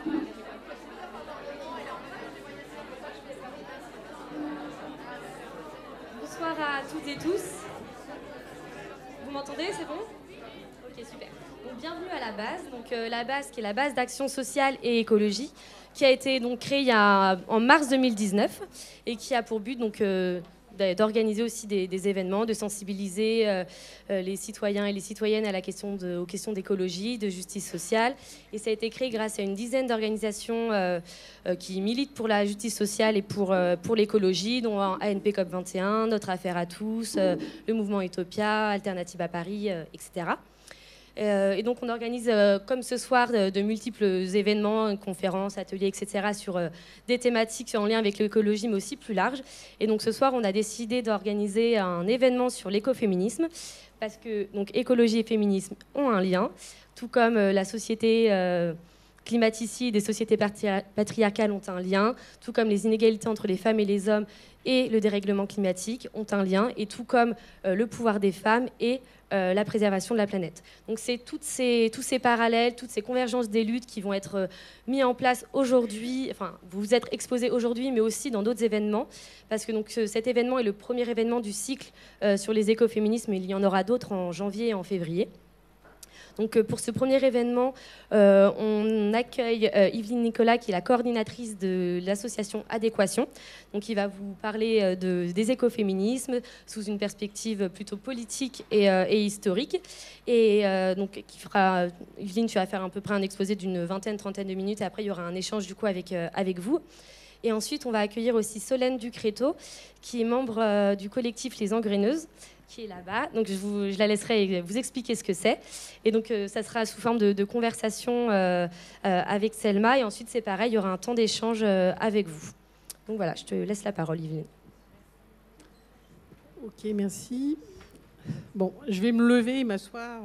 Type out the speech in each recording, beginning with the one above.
Bonsoir à toutes et tous. Vous m'entendez, c'est bon? Ok, super. Donc, bienvenue à la base. Donc, la base qui est la base d'action sociale et écologie, qui a été donc créée en mars 2019 et qui a pour but donc d'organiser aussi des événements, de sensibiliser les citoyens et les citoyennes à aux questions d'écologie, de justice sociale. Et ça a été créé grâce à une dizaine d'organisations qui militent pour la justice sociale et pour l'écologie, dont ANP COP21, Notre Affaire à tous, le mouvement Utopia, Alternative à Paris, etc. Et donc on organise, comme ce soir, de multiples événements, conférences, ateliers, etc., sur des thématiques en lien avec l'écologie, mais aussi plus large. Et donc ce soir, on a décidé d'organiser un événement sur l'écoféminisme, parce que donc, écologie et féminisme ont un lien, tout comme la société climaticide et sociétés patriarcales ont un lien, tout comme les inégalités entre les femmes et les hommes et le dérèglement climatique ont un lien, et tout comme le pouvoir des femmes et la préservation de la planète. Donc c'est tous ces parallèles, toutes ces convergences des luttes qui vont être mis en place aujourd'hui, enfin vous êtes exposés aujourd'hui, mais aussi dans d'autres événements, parce que donc, cet événement est le premier événement du cycle sur les écoféminismes, et il y en aura d'autres en janvier et en février. Donc, pour ce premier événement, on accueille Yveline Nicolas, qui est la coordinatrice de l'association Adéquation, donc qui va vous parler des écoféminismes sous une perspective plutôt politique et historique. Et donc, Yveline, tu vas faire à peu près un exposé d'une trentaine de minutes, et après il y aura un échange du coup avec vous. Et ensuite, on va accueillir aussi Solène Ducréto, qui est membre du collectif Les Engraineuses, qui est là-bas. Donc, je la laisserai vous expliquer ce que c'est. Et donc, ça sera sous forme de conversation avec Selma. Et ensuite, c'est pareil, il y aura un temps d'échange avec vous. Donc voilà, je te laisse la parole, Yveline. Ok, merci. Bon, je vais me lever et m'asseoir,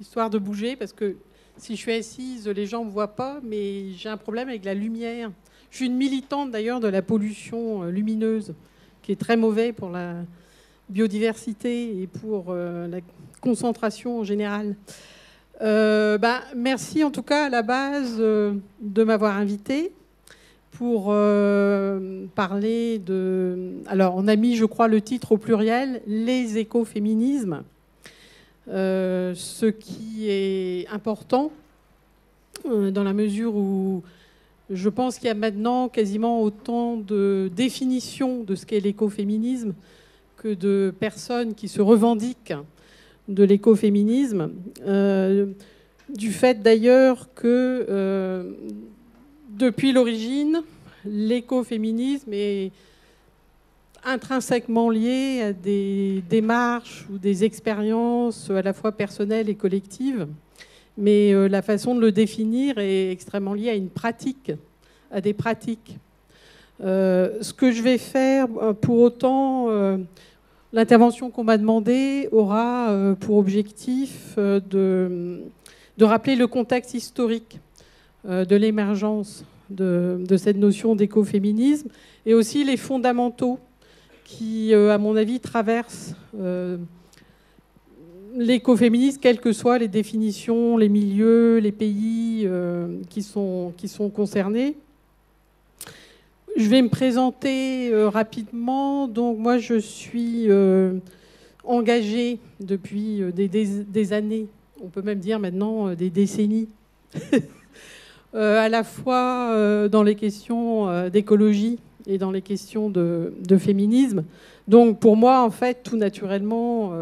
histoire de bouger, parce que si je suis assise, les gens ne me voient pas, mais j'ai un problème avec la lumière. Je suis une militante, d'ailleurs, de la pollution lumineuse, qui est très mauvaise pour la biodiversité et pour la concentration en général. Merci en tout cas à la base de m'avoir invitée pour parler de... Alors on a mis, je crois, le titre au pluriel, les écoféminismes, ce qui est important dans la mesure où je pense qu'il y a maintenant quasiment autant de définitions de ce qu'est l'écoféminisme que de personnes qui se revendiquent de l'écoféminisme, du fait d'ailleurs que depuis l'origine, l'écoféminisme est intrinsèquement lié à des démarches ou des expériences à la fois personnelles et collectives, mais la façon de le définir est extrêmement liée à une pratique, à des pratiques. Ce que je vais faire, pour autant, l'intervention qu'on m'a demandée aura pour objectif de rappeler le contexte historique de l'émergence de cette notion d'écoféminisme et aussi les fondamentaux qui, à mon avis, traversent l'écoféminisme, quelles que soient les définitions, les milieux, les pays qui sont concernés. Je vais me présenter rapidement. Donc moi, je suis engagée depuis des années, on peut même dire maintenant des décennies, à la fois dans les questions d'écologie et dans les questions de féminisme. Donc pour moi, en fait, tout naturellement,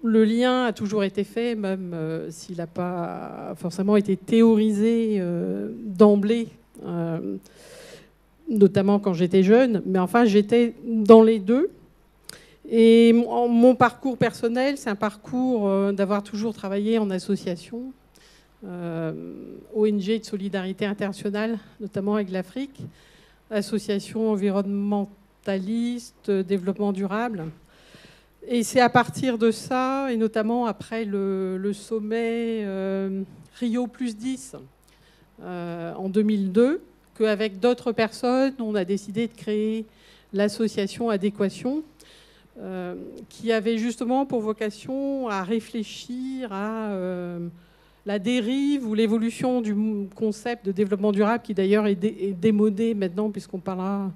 le lien a toujours été fait, même s'il n'a pas forcément été théorisé d'emblée, notamment quand j'étais jeune, mais enfin j'étais dans les deux. Et mon parcours personnel, c'est un parcours d'avoir toujours travaillé en association, ONG de solidarité internationale, notamment avec l'Afrique, association environnementaliste, développement durable. Et c'est à partir de ça, et notamment après le sommet Rio+10 en 2002, qu'avec d'autres personnes, on a décidé de créer l'association Adéquation, qui avait justement pour vocation à réfléchir à la dérive ou l'évolution du concept de développement durable, qui d'ailleurs est démodé maintenant, puisqu'on parlera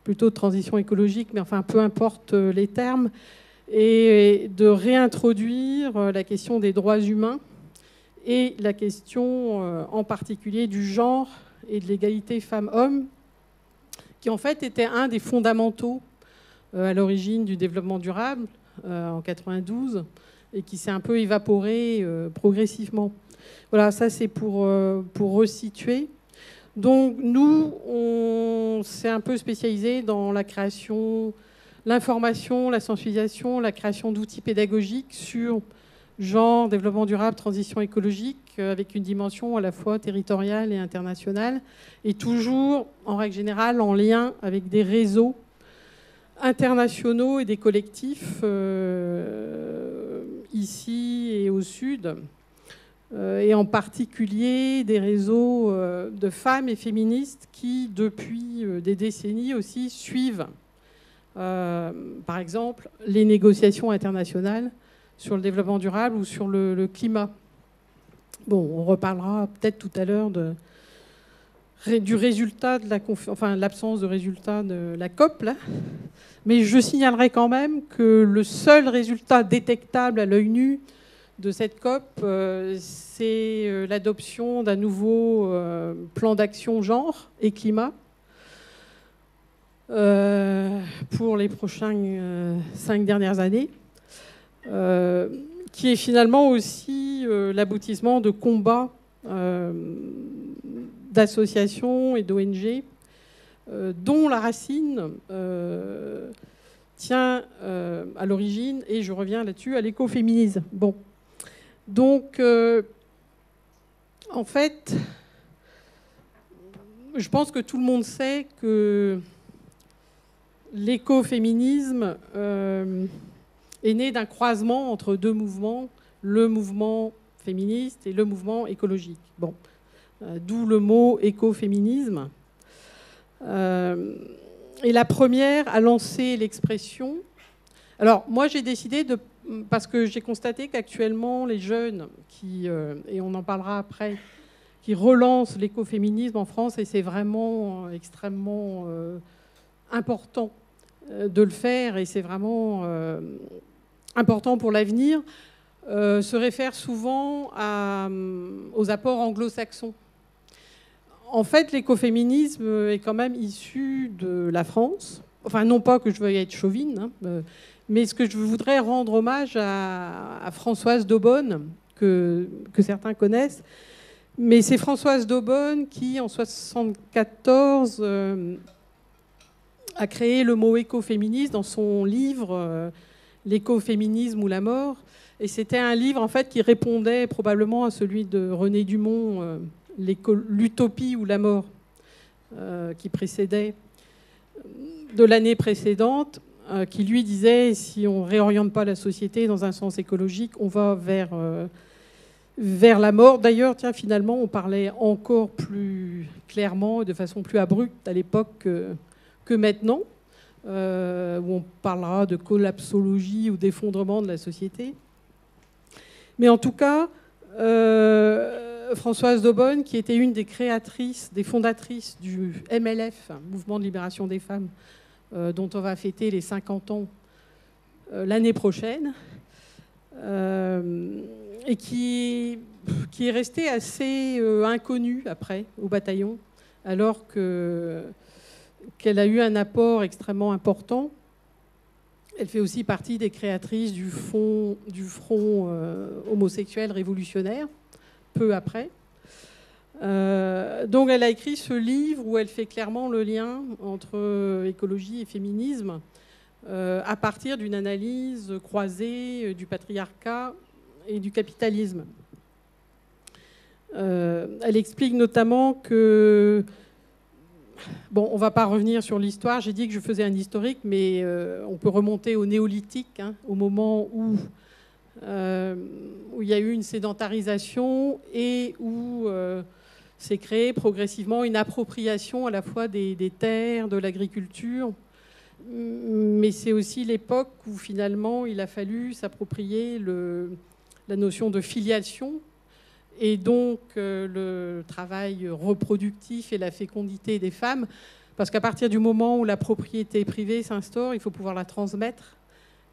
plutôt de transition écologique, mais enfin, peu importe les termes, et de réintroduire la question des droits humains et la question en particulier du genre et de l'égalité femmes-hommes, qui en fait était un des fondamentaux à l'origine du développement durable en 92 et qui s'est un peu évaporé progressivement. Voilà, ça c'est pour resituer. Donc nous, on s'est un peu spécialisé dans la création, l'information, la sensibilisation, la création d'outils pédagogiques sur genre, développement durable, transition écologique, avec une dimension à la fois territoriale et internationale, et toujours, en règle générale, en lien avec des réseaux internationaux et des collectifs ici et au sud, et en particulier des réseaux de femmes et féministes qui, depuis des décennies aussi, suivent, par exemple, les négociations internationales sur le développement durable ou sur le climat. Bon, on reparlera peut-être tout à l'heure du résultat de l'absence de résultat de la COP, là. Mais je signalerai quand même que le seul résultat détectable à l'œil nu de cette COP, c'est l'adoption d'un nouveau plan d'action genre et climat pour les prochaines 5 dernières années, qui est finalement aussi l'aboutissement de combats d'associations et d'ONG dont la racine tient à l'origine, et je reviens là-dessus, à l'écoféminisme. Bon. Donc, en fait, je pense que tout le monde sait que l'écoféminisme est né d'un croisement entre deux mouvements, le mouvement féministe et le mouvement écologique. Bon. D'où le mot écoféminisme. Et la première a lancé l'expression. Alors, moi, j'ai décidé parce que j'ai constaté qu'actuellement, les jeunes et on en parlera après, qui relancent l'écoféminisme en France, et c'est vraiment extrêmement important de le faire, et c'est vraiment important pour l'avenir, se réfèrent souvent aux apports anglo-saxons. En fait, l'écoféminisme est quand même issu de la France. Enfin, non pas que je veuille être chauvine, hein, mais ce que je voudrais rendre hommage à Françoise d'Aubonne, que certains connaissent. Mais c'est Françoise d'Aubonne qui, en 1974, a créé le mot écoféministe dans son livre L'écoféminisme ou la mort. Et c'était un livre, en fait, qui répondait probablement à celui de René Dumont, l'utopie ou la mort, qui précédait de l'année précédente, qui lui disait, si on ne réoriente pas la société dans un sens écologique, on va vers la mort. D'ailleurs, tiens, finalement, on parlait encore plus clairement et de façon plus abrupte à l'époque que maintenant, où on parlera de collapsologie ou d'effondrement de la société. Mais en tout cas, Françoise d'Aubonne, qui était une des créatrices, des fondatrices du MLF, Mouvement de libération des femmes, dont on va fêter les 50 ans l'année prochaine, et qui est restée assez inconnue après au bataillon, alors qu'elle a eu un apport extrêmement important. Elle fait aussi partie des créatrices du front homosexuel révolutionnaire, peu après. Donc elle a écrit ce livre où elle fait clairement le lien entre écologie et féminisme à partir d'une analyse croisée du patriarcat et du capitalisme. Elle explique notamment que... Bon, on ne va pas revenir sur l'histoire. J'ai dit que je faisais un historique, mais on peut remonter au néolithique, hein, au moment où il y a eu une sédentarisation et où s'est créée progressivement une appropriation à la fois des terres, de l'agriculture, mais c'est aussi l'époque où finalement il a fallu s'approprier la notion de filiation et donc le travail reproductif et la fécondité des femmes, parce qu'à partir du moment où la propriété privée s'instaure, il faut pouvoir la transmettre,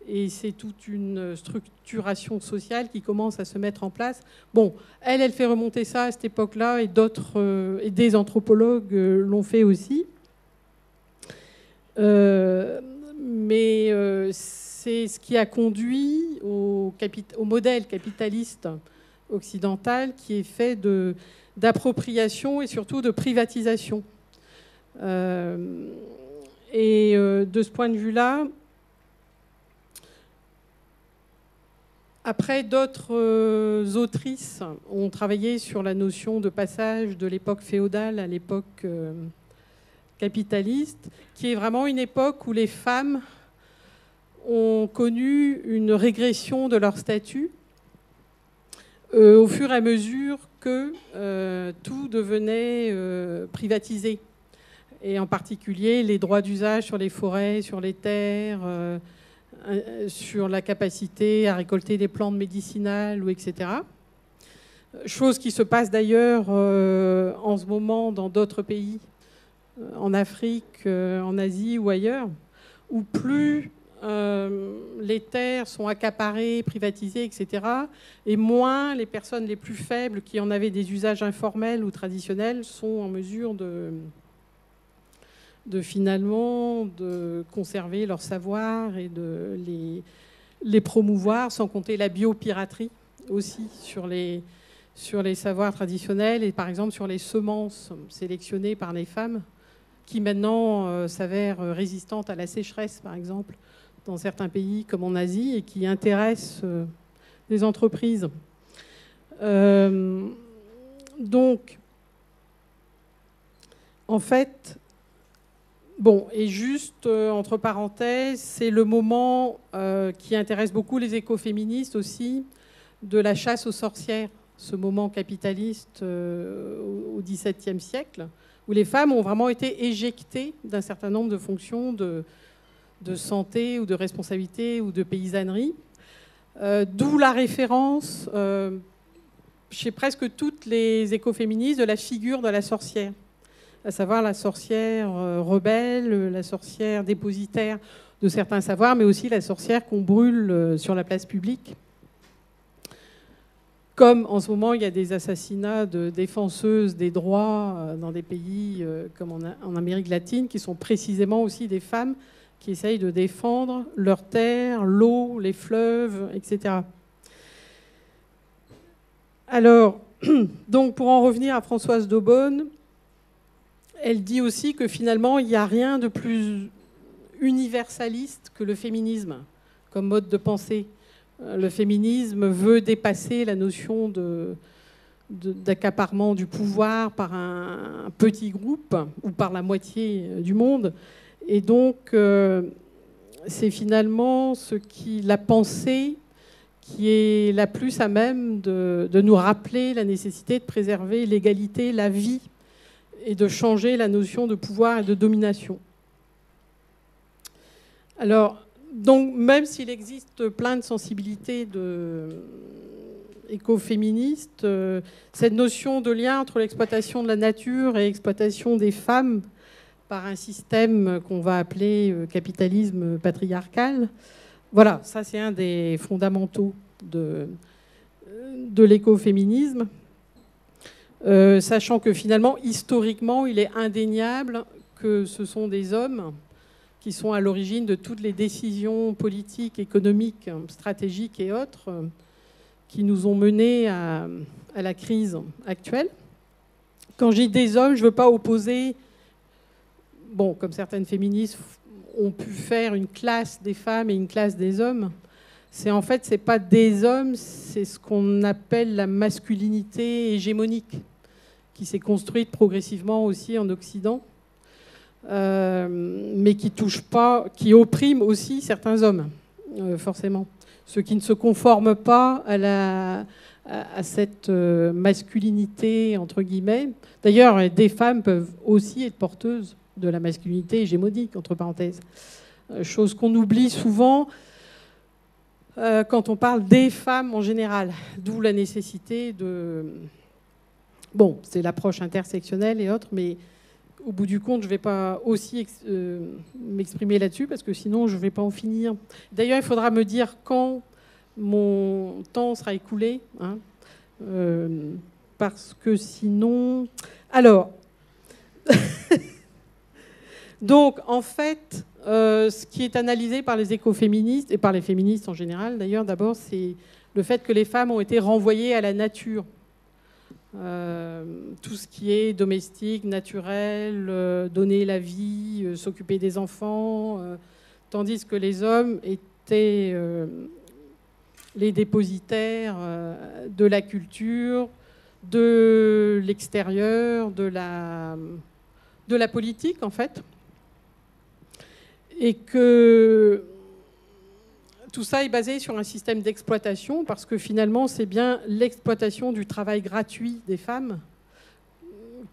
et c'est toute une structuration sociale qui commence à se mettre en place. Bon, elle fait remonter ça à cette époque-là, et d'autres, et des anthropologues l'ont fait aussi. Mais c'est ce qui a conduit au modèle capitaliste occidental qui est fait d'appropriation et surtout de privatisation. Et de ce point de vue-là, après, d'autres autrices ont travaillé sur la notion de passage de l'époque féodale à l'époque capitaliste, qui est vraiment une époque où les femmes ont connu une régression de leur statut au fur et à mesure que tout devenait privatisé. Et en particulier les droits d'usage sur les forêts, sur les terres, sur la capacité à récolter des plantes médicinales, etc. Chose qui se passe d'ailleurs en ce moment dans d'autres pays, en Afrique, en Asie ou ailleurs, où plus les terres sont accaparées, privatisées, etc., et moins les personnes les plus faibles qui en avaient des usages informels ou traditionnels sont en mesure finalement de conserver leur savoir et de les promouvoir, sans compter la biopiraterie aussi sur les savoirs traditionnels et par exemple sur les semences sélectionnées par les femmes qui maintenant s'avèrent résistantes à la sécheresse, par exemple, dans certains pays comme en Asie, et qui intéressent des entreprises. Donc, en fait, bon, et juste entre parenthèses, c'est le moment qui intéresse beaucoup les écoféministes aussi, de la chasse aux sorcières, ce moment capitaliste au XVIIe siècle, où les femmes ont vraiment été éjectées d'un certain nombre de fonctions de santé ou de responsabilité ou de paysannerie. D'où la référence chez presque toutes les écoféministes de la figure de la sorcière, à savoir la sorcière rebelle, la sorcière dépositaire de certains savoirs, mais aussi la sorcière qu'on brûle sur la place publique. Comme en ce moment, il y a des assassinats de défenseuses des droits dans des pays comme en Amérique latine, qui sont précisément aussi des femmes qui essayent de défendre leurs terres, l'eau, les fleuves, etc. Alors, donc pour en revenir à Françoise d'Aubonne, elle dit aussi que finalement, il n'y a rien de plus universaliste que le féminisme comme mode de pensée. Le féminisme veut dépasser la notion d'accaparement du pouvoir par un petit groupe ou par la moitié du monde. Et donc, c'est finalement la pensée qui est la plus à même de nous rappeler la nécessité de préserver l'égalité, la vie, et de changer la notion de pouvoir et de domination. Alors, donc, même s'il existe plein de sensibilités écoféministes, cette notion de lien entre l'exploitation de la nature et l'exploitation des femmes par un système qu'on va appeler capitalisme patriarcal, voilà, ça c'est un des fondamentaux de l'écoféminisme, sachant que finalement, historiquement, il est indéniable que ce sont des hommes qui sont à l'origine de toutes les décisions politiques, économiques, stratégiques et autres qui nous ont menés à la crise actuelle. Quand je dis des hommes, je ne veux pas opposer, bon, comme certaines féministes ont pu faire une classe des femmes et une classe des hommes. En fait, ce n'est pas des hommes, c'est ce qu'on appelle la masculinité hégémonique, qui s'est construite progressivement aussi en Occident. Mais qui touche pas, qui opprime aussi certains hommes, forcément. Ceux qui ne se conforment pas à cette masculinité, entre guillemets. D'ailleurs, des femmes peuvent aussi être porteuses de la masculinité hégémonique, entre parenthèses. Chose qu'on oublie souvent. quand on parle des femmes en général, d'où la nécessité de... Bon, c'est l'approche intersectionnelle et autres, mais au bout du compte, je ne vais pas aussi m'exprimer là-dessus, parce que sinon, je ne vais pas en finir. D'ailleurs, il faudra me dire quand mon temps sera écoulé, hein, parce que sinon... Alors, donc, en fait, ce qui est analysé par les écoféministes, et par les féministes en général, d'ailleurs, d'abord, c'est le fait que les femmes ont été renvoyées à la nature. Tout ce qui est domestique, naturel, donner la vie, s'occuper des enfants, tandis que les hommes étaient les dépositaires de la culture, de l'extérieur, de la politique, en fait. Et que tout ça est basé sur un système d'exploitation, parce que finalement, c'est bien l'exploitation du travail gratuit des femmes,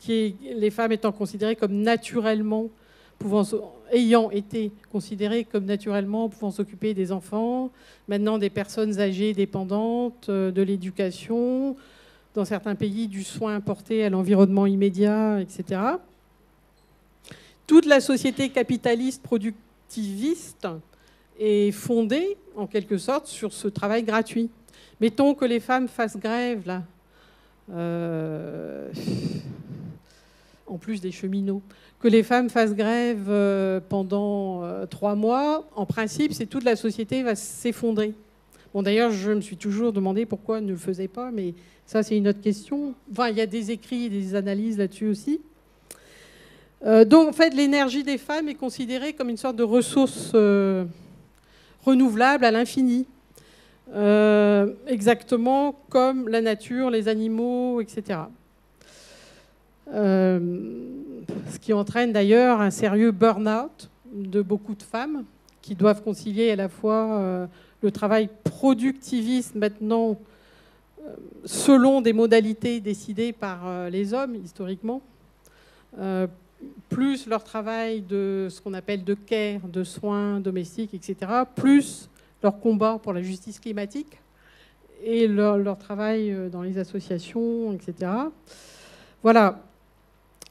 les femmes étant considérées comme naturellement ayant été considérées comme naturellement pouvant s'occuper des enfants, maintenant des personnes âgées dépendantes, de l'éducation, dans certains pays du soin apporté à l'environnement immédiat, etc. Toute la société capitaliste productiviste est fondée, en quelque sorte, sur ce travail gratuit. Mettons que les femmes fassent grève, là, en plus des cheminots, que les femmes fassent grève pendant 3 mois, en principe, c'est toute la société va s'effondrer. Bon, d'ailleurs, je me suis toujours demandé pourquoi elle ne le faisait pas, mais ça, c'est une autre question. Enfin, il y a des écrits et des analyses là-dessus aussi. Donc, en fait, l'énergie des femmes est considérée comme une sorte de ressource renouvelable à l'infini. Exactement comme la nature, les animaux, etc. Ce qui entraîne d'ailleurs un sérieux burn-out de beaucoup de femmes qui doivent concilier à la fois le travail productiviste maintenant selon des modalités décidées par les hommes historiquement, plus leur travail de ce qu'on appelle de care, de soins domestiques, etc., plus leur combat pour la justice climatique et leur travail dans les associations, etc. Voilà.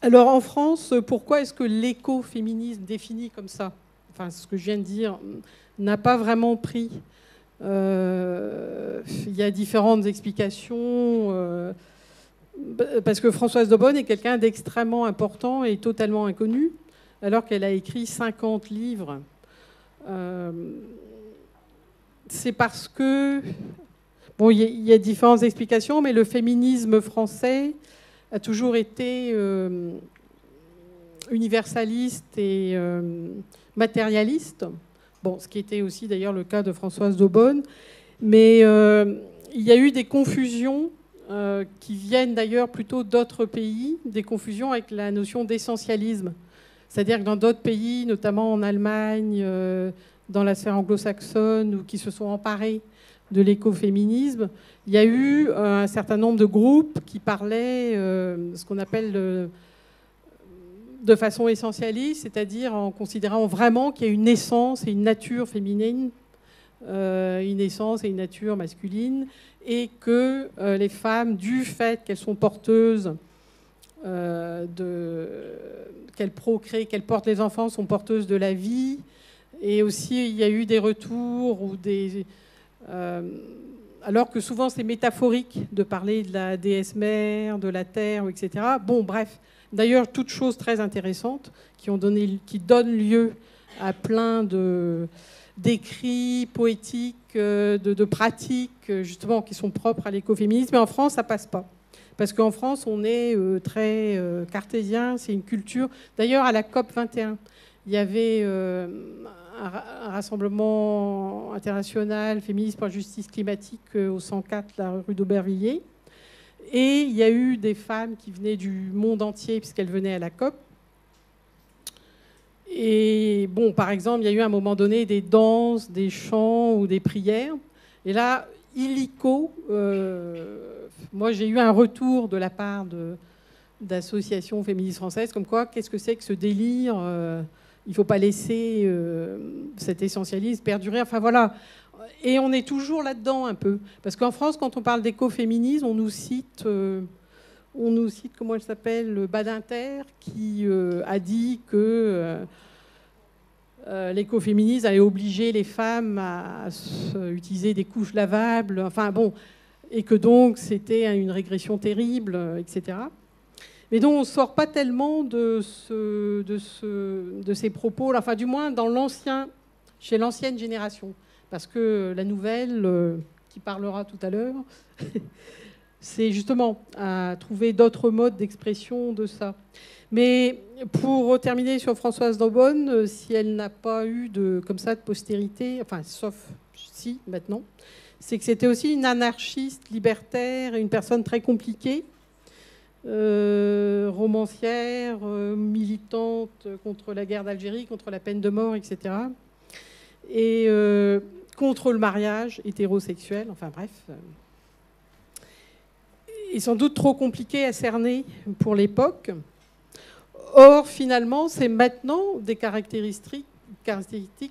Alors en France, pourquoi est-ce que l'écoféminisme défini comme ça, enfin ce que je viens de dire, n'a pas vraiment pris? Il y a différentes explications. Parce que Françoise d'Aubonne est quelqu'un d'extrêmement important et totalement inconnu, alors qu'elle a écrit 50 livres. C'est parce que... Bon, il y a différentes explications, mais le féminisme français a toujours été universaliste et matérialiste. Bon, ce qui était aussi d'ailleurs le cas de Françoise d'Aubonne. Mais il y a eu des confusions qui viennent d'ailleurs plutôt d'autres pays, des confusions avec la notion d'essentialisme. C'est-à-dire que dans d'autres pays, notamment en Allemagne, dans la sphère anglo-saxonne, ou qui se sont emparés de l'écoféminisme, il y a eu un certain nombre de groupes qui parlaient ce qu'on appelle de façon essentialiste, c'est-à-dire en considérant vraiment qu'il y a une essence et une nature féminine, une essence et une nature masculine, et que les femmes, du fait qu'elles sont porteuses, qu'elles procréent, qu'elles portent les enfants, sont porteuses de la vie. Et aussi, il y a eu des retours ou des... alors que souvent c'est métaphorique de parler de la déesse mère, de la terre, etc. Bon, bref. D'ailleurs, toutes choses très intéressantes qui donnent lieu à plein d'écrits poétiques, de pratiques, justement, qui sont propres à l'écoféminisme. Mais en France, ça passe pas. Parce qu'en France, on est très cartésien, c'est une culture... D'ailleurs, à la COP 21, il y avait un rassemblement international féministe pour la justice climatique au 104, la rue d'Aubervilliers. Et il y a eu des femmes qui venaient du monde entier, puisqu'elles venaient à la COP. Et bon, par exemple, il y a eu à un moment donné des danses, des chants ou des prières. Et là, illico, moi j'ai eu un retour de la part d'associations féministes françaises, comme quoi, qu'est-ce que c'est que ce délire il ne faut pas laisser cet essentialisme perdurer. Enfin voilà, Et on est toujours là-dedans un peu. Parce qu'en France, quand on parle d'écoféminisme, on nous cite, comment elle s'appelle, Badinter, qui a dit que l'écoféminisme allait obliger les femmes à utiliser des couches lavables, enfin bon, et que donc c'était une régression terrible, etc. Mais donc on ne sort pas tellement de ces propos, enfin du moins chez l'ancienne génération. Parce que la nouvelle, qui parlera tout à l'heure, c'est justement à trouver d'autres modes d'expression de ça. Mais pour terminer sur Françoise d'Ambonne, si elle n'a pas eu comme ça de postérité, enfin sauf si maintenant, c'est que c'était aussi une anarchiste libertaire et une personne très compliquée, romancière, militante contre la guerre d'Algérie, contre la peine de mort, etc. Et contre le mariage hétérosexuel, enfin bref. Et sans doute trop compliqué à cerner pour l'époque. Or, finalement, c'est maintenant des caractéristiques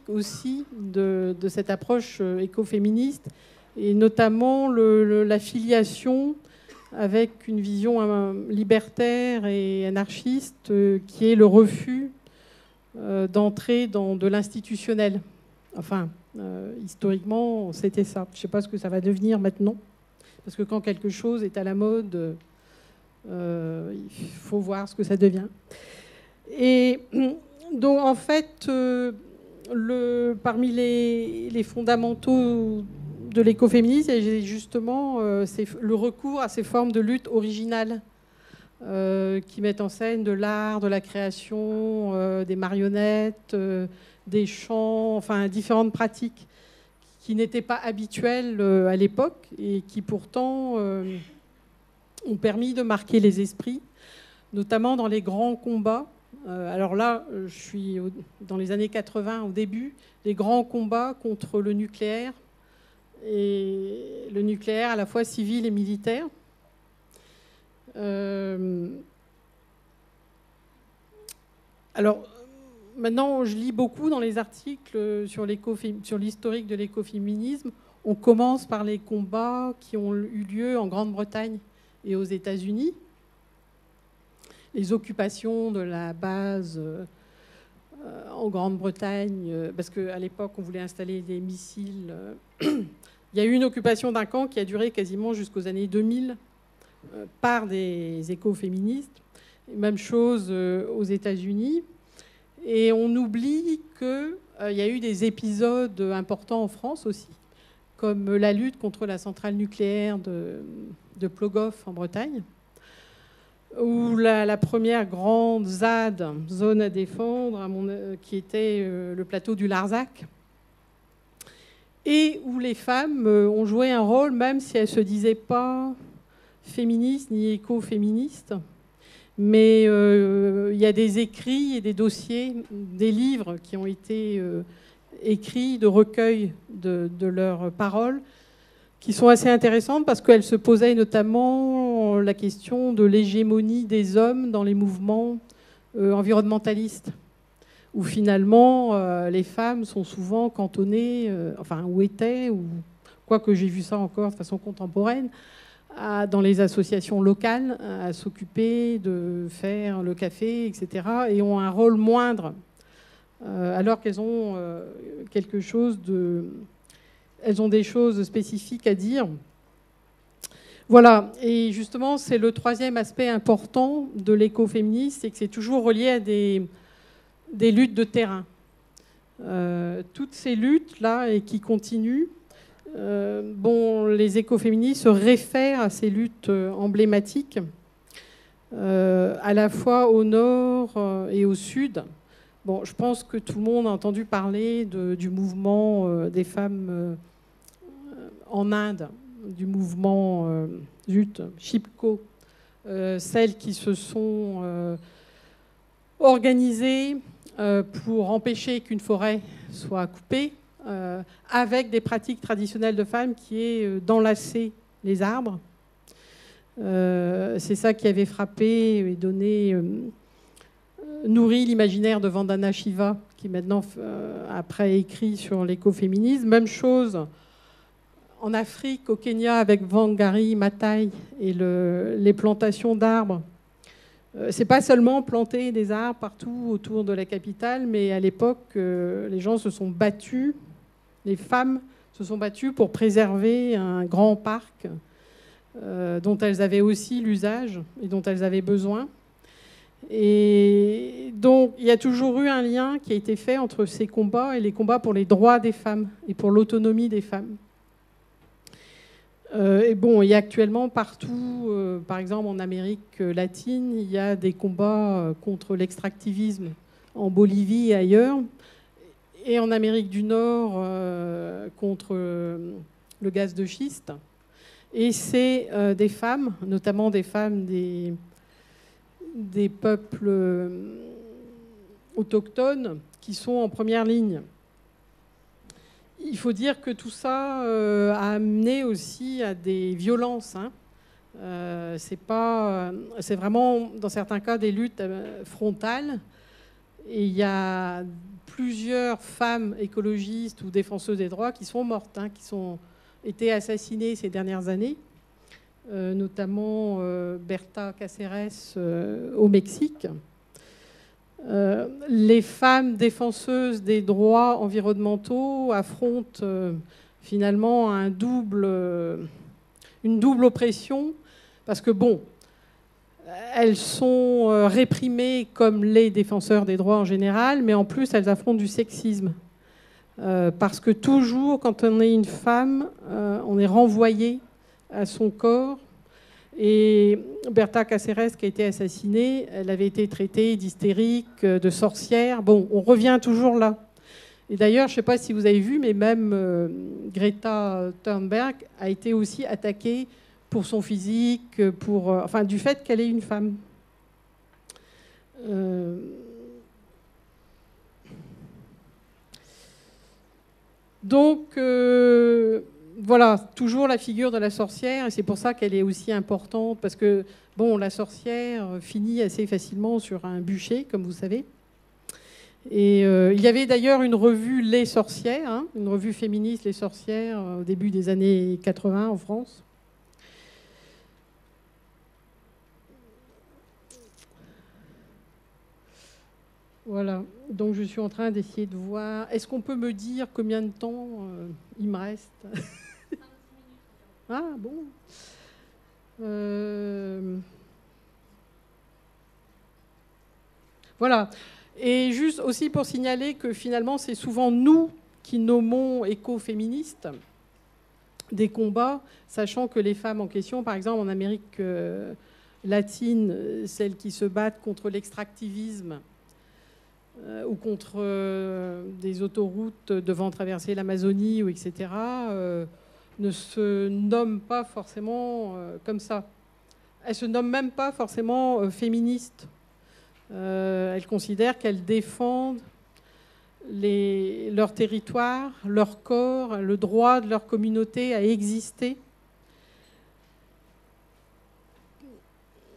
aussi de cette approche écoféministe, et notamment la filiation avec une vision libertaire et anarchiste qui est le refus d'entrer dans de l'institutionnel. Enfin, historiquement, c'était ça. Je ne sais pas ce que ça va devenir maintenant, parce que quand quelque chose est à la mode, il faut voir ce que ça devient. Et donc, en fait, parmi les fondamentaux de l'écoféminisme, justement, c'est le recours à ces formes de lutte originales qui mettent en scène de l'art, de la création, des marionnettes, des chants, enfin différentes pratiques qui n'étaient pas habituelles à l'époque et qui pourtant ont permis de marquer les esprits, notamment dans les grands combats. Alors là, je suis dans les années 80 au début, les grands combats contre le nucléaire, et le nucléaire à la fois civil et militaire. Alors, maintenant, je lis beaucoup dans les articles sur l'historique de l'écoféminisme. On commence par les combats qui ont eu lieu en Grande-Bretagne et aux États-Unis. Les occupations de la base en Grande-Bretagne, parce qu'à l'époque, on voulait installer des missiles. Il y a eu une occupation d'un camp qui a duré quasiment jusqu'aux années 2000 par des écoféministes. Même chose aux États-Unis. Et on oublie qu'il y a eu des épisodes importants en France aussi, comme la lutte contre la centrale nucléaire de Plogoff en Bretagne, ou la première grande ZAD, zone à défendre, qui était le plateau du Larzac, et où les femmes ont joué un rôle, même si elles ne se disaient pas féministes ni écoféministes. Mais il y a des écrits et des dossiers, des livres qui ont été écrits de recueil de leurs paroles, qui sont assez intéressantes parce qu'elles se posaient notamment la question de l'hégémonie des hommes dans les mouvements environnementalistes, où finalement les femmes sont souvent cantonnées, enfin ou étaient, ou quoique j'ai vu ça encore de façon contemporaine, dans les associations locales, à s'occuper de faire le café, etc., et ont un rôle moindre, alors qu'elles ont quelque chose elles ont des choses spécifiques à dire. Voilà, et justement, c'est le troisième aspect important de l'écoféminisme, c'est que c'est toujours relié à des luttes de terrain. Toutes ces luttes-là, et qui continuent, les écoféministes se réfèrent à ces luttes emblématiques, à la fois au nord et au sud. Bon, je pense que tout le monde a entendu parler du mouvement des femmes en Inde, du mouvement Chipko, celles qui se sont organisées pour empêcher qu'une forêt soit coupée, avec des pratiques traditionnelles de femmes qui est d'enlacer les arbres. C'est ça qui avait frappé et donné nourri l'imaginaire de Vandana Shiva, qui maintenant, après, écrit sur l'écoféminisme. Même chose en Afrique, au Kenya, avec Wangari Maathai et les plantations d'arbres. C'est pas seulement planter des arbres partout autour de la capitale, mais à l'époque, les gens se sont battus, les femmes se sont battues pour préserver un grand parc dont elles avaient aussi l'usage et dont elles avaient besoin. Et donc, il y a toujours eu un lien qui a été fait entre ces combats et les combats pour les droits des femmes et pour l'autonomie des femmes. Et bon, il y a actuellement partout, par exemple en Amérique latine, il y a des combats contre l'extractivisme en Bolivie et ailleurs, et en Amérique du Nord contre le gaz de schiste. Et c'est des femmes, notamment des femmes des peuples autochtones, qui sont en première ligne. Il faut dire que tout ça a amené aussi à des violences. C'est vraiment, dans certains cas, des luttes frontales. Et il y a plusieurs femmes écologistes ou défenseuses des droits qui sont mortes, qui ont été assassinées ces dernières années, notamment Berta Cáceres au Mexique. Les femmes défenseuses des droits environnementaux affrontent finalement une double oppression, parce que bon, elles sont réprimées comme les défenseurs des droits en général, mais en plus elles affrontent du sexisme. Parce que toujours, quand on est une femme, on est renvoyé à son corps. Et Berta Cáceres, qui a été assassinée, elle avait été traitée d'hystérique, de sorcière. Bon, on revient toujours là. Et d'ailleurs, je ne sais pas si vous avez vu, mais même Greta Thunberg a été aussi attaquée pour son physique, enfin, du fait qu'elle est une femme. Donc, voilà, toujours la figure de la sorcière, et c'est pour ça qu'elle est aussi importante, parce que, bon, la sorcière finit assez facilement sur un bûcher, comme vous savez. Et il y avait d'ailleurs une revue Les Sorcières, une revue féministe Les Sorcières, au début des années 80 en France. Voilà, donc je suis en train d'essayer de voir. Est-ce qu'on peut me dire combien de temps il me reste? Ah bon. Voilà. Et juste aussi pour signaler que finalement, c'est souvent nous qui nommons écoféministes des combats, sachant que les femmes en question, par exemple en Amérique latine, celles qui se battent contre l'extractivisme ou contre des autoroutes devant traverser l'Amazonie, ou etc., ne se nomment pas forcément comme ça. Elles ne se nomment même pas forcément féministes. Elles considèrent qu'elles défendent leur territoire, leur corps, le droit de leur communauté à exister.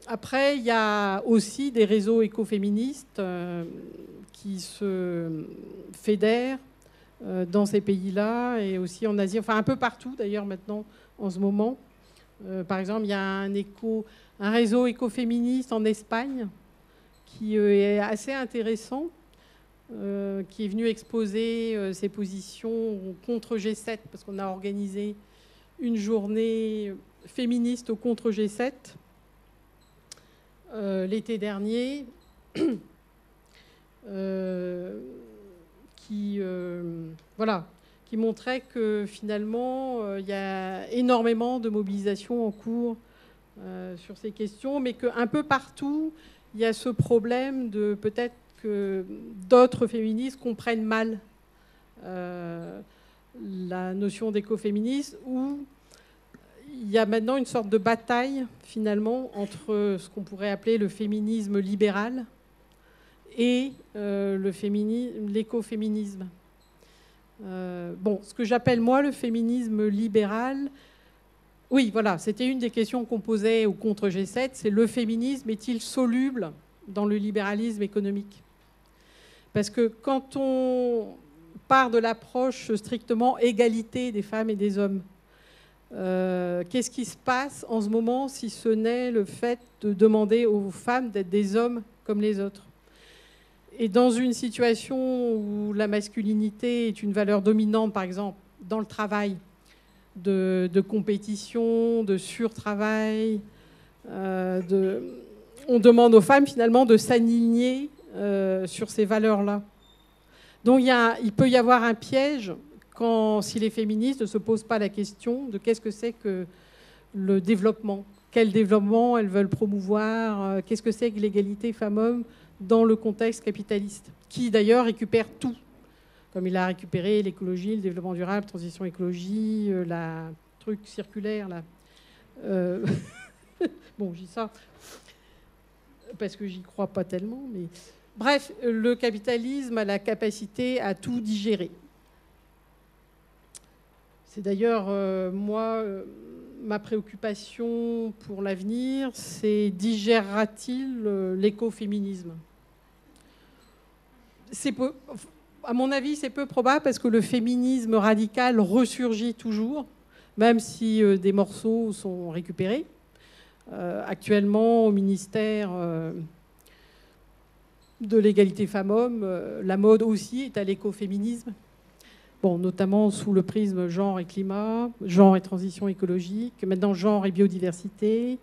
Après, il y a aussi des réseaux écoféministes qui se fédèrent dans ces pays-là et aussi en Asie, enfin un peu partout d'ailleurs maintenant en ce moment. Par exemple, il y a un réseau écoféministe en Espagne qui est assez intéressant, qui est venu exposer ses positions contre G7, parce qu'on a organisé une journée féministe contre G7 l'été dernier, qui montrait que finalement, il y a énormément de mobilisation en cours sur ces questions, mais qu'un peu partout, il y a ce problème de peut-être que d'autres féministes comprennent mal la notion d'écoféminisme, où il y a maintenant une sorte de bataille, finalement, entre ce qu'on pourrait appeler le féminisme libéral et l'écoféminisme. Ce que j'appelle, moi, le féminisme libéral, oui, voilà, c'était une des questions qu'on posait au contre G7, c'est le féminisme est-il soluble dans le libéralisme économique. Parce que quand on part de l'approche strictement égalité des femmes et des hommes, qu'est-ce qui se passe en ce moment si ce n'est le fait de demander aux femmes d'être des hommes comme les autres? Et dans une situation où la masculinité est une valeur dominante, par exemple, dans le travail, de compétition, de surtravail, on demande aux femmes finalement de s'aligner sur ces valeurs-là. Donc il peut y avoir un piège si les féministes ne se posent pas la question de qu'est-ce que c'est que le développement, quel développement elles veulent promouvoir, qu'est-ce que c'est que l'égalité femmes-hommes dans le contexte capitaliste, qui d'ailleurs récupère tout, comme il a récupéré l'écologie, le développement durable, transition écologie, la truc circulaire, là. Bon, je dis ça parce que j'y crois pas tellement, mais... Bref, le capitalisme a la capacité à tout digérer. C'est d'ailleurs, moi, ma préoccupation pour l'avenir, c'est digérera-t-il l'écoféminisme? À mon avis, c'est peu probable parce que le féminisme radical ressurgit toujours, même si des morceaux sont récupérés. Actuellement, au ministère de l'égalité femmes-hommes, la mode aussi est à l'écoféminisme. Bon, notamment sous le prisme genre et climat, genre et transition écologique, maintenant genre et biodiversité.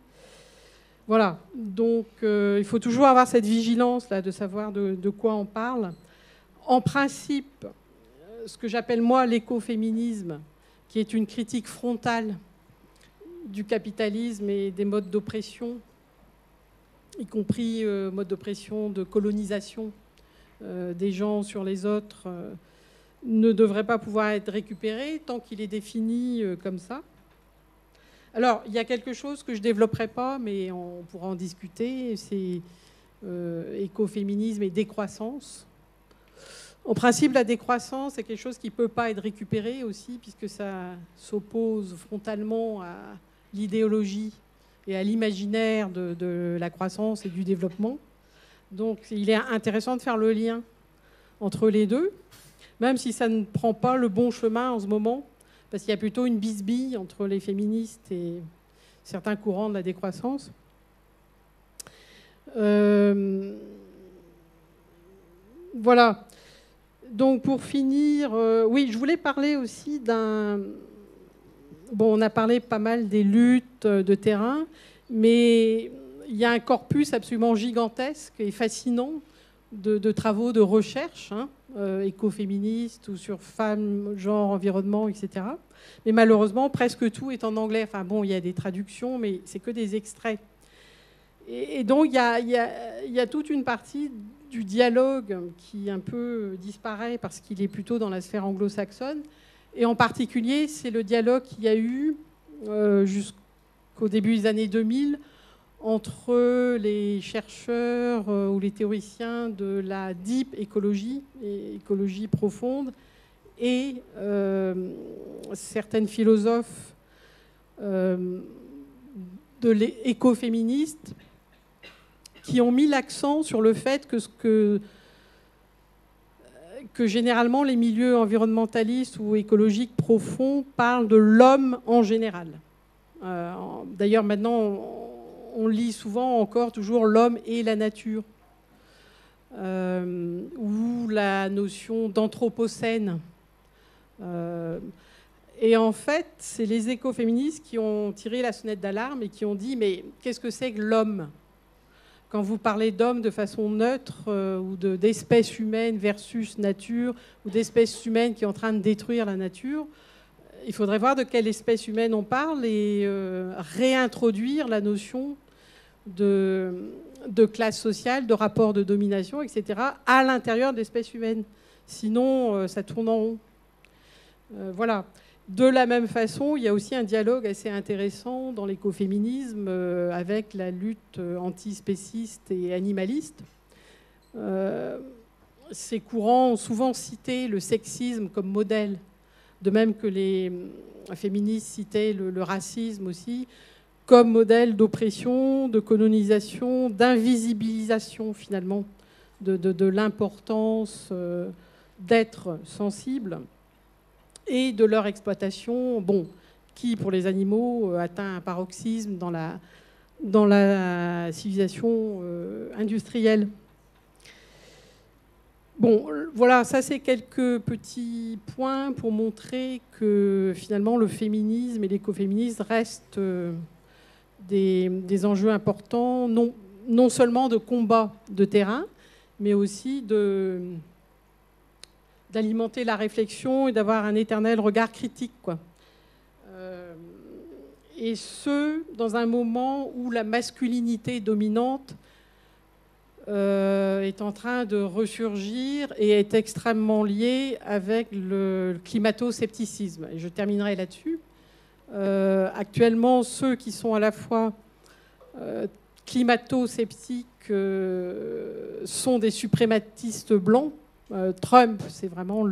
Voilà, donc il faut toujours avoir cette vigilance là, de savoir de quoi on parle. En principe, ce que j'appelle moi l'écoféminisme, qui est une critique frontale du capitalisme et des modes d'oppression, y compris mode d'oppression de colonisation des gens sur les autres, ne devrait pas pouvoir être récupéré tant qu'il est défini comme ça. Alors, il y a quelque chose que je ne développerai pas, mais on pourra en discuter, c'est écoféminisme et décroissance. En principe, la décroissance est quelque chose qui ne peut pas être récupéré aussi, puisque ça s'oppose frontalement à l'idéologie et à l'imaginaire de la croissance et du développement. Donc il est intéressant de faire le lien entre les deux, même si ça ne prend pas le bon chemin en ce moment, parce qu'il y a plutôt une bisbille entre les féministes et certains courants de la décroissance. Voilà. Donc pour finir, oui, je voulais parler aussi d'un... Bon, on a parlé pas mal des luttes de terrain, mais il y a un corpus absolument gigantesque et fascinant de travaux de recherche, écoféministes ou sur femmes, genre, environnement, etc. Mais malheureusement, presque tout est en anglais. Enfin bon, il y a des traductions, mais c'est que des extraits. Et donc, il y a toute une partie du dialogue qui un peu disparaît parce qu'il est plutôt dans la sphère anglo-saxonne. Et en particulier, c'est le dialogue qu'il y a eu jusqu'au début des années 2000 entre les chercheurs ou les théoriciens de la deep écologie, écologie profonde, et certaines philosophes de l'écoféministes qui ont mis l'accent sur le fait que généralement les milieux environnementalistes ou écologiques profonds parlent de l'homme en général. D'ailleurs, maintenant, on lit souvent encore toujours l'homme et la nature, ou la notion d'anthropocène. Et en fait, c'est les écoféministes qui ont tiré la sonnette d'alarme et qui ont dit « mais qu'est-ce que c'est que l'homme ?» Quand vous parlez d'homme de façon neutre ou d'espèce humaine versus nature, ou d'espèce humaine qui est en train de détruire la nature, il faudrait voir de quelle espèce humaine on parle et réintroduire la notion de classe sociale, de rapport de domination, etc., à l'intérieur de l'espèce humaine. Sinon, ça tourne en rond. Voilà. De la même façon, il y a aussi un dialogue assez intéressant dans l'écoféminisme avec la lutte antispéciste et animaliste. Ces courants ont souvent cité le sexisme comme modèle, de même que les féministes citaient le racisme aussi, comme modèle d'oppression, de colonisation, d'invisibilisation finalement de l'importance d'être sensible et de leur exploitation, qui pour les animaux atteint un paroxysme dans la civilisation industrielle. Voilà, ça c'est quelques petits points pour montrer que finalement le féminisme et l'écoféminisme restent des enjeux importants, non seulement de combat de terrain, mais aussi d'alimenter la réflexion et d'avoir un éternel regard critique, quoi. Et ce, dans un moment où la masculinité dominante est en train de ressurgir et est extrêmement liée avec le climato-scepticisme. Et je terminerai là-dessus. Actuellement, ceux qui sont à la fois climato-sceptiques sont des suprématistes blancs. Trump, c'est vraiment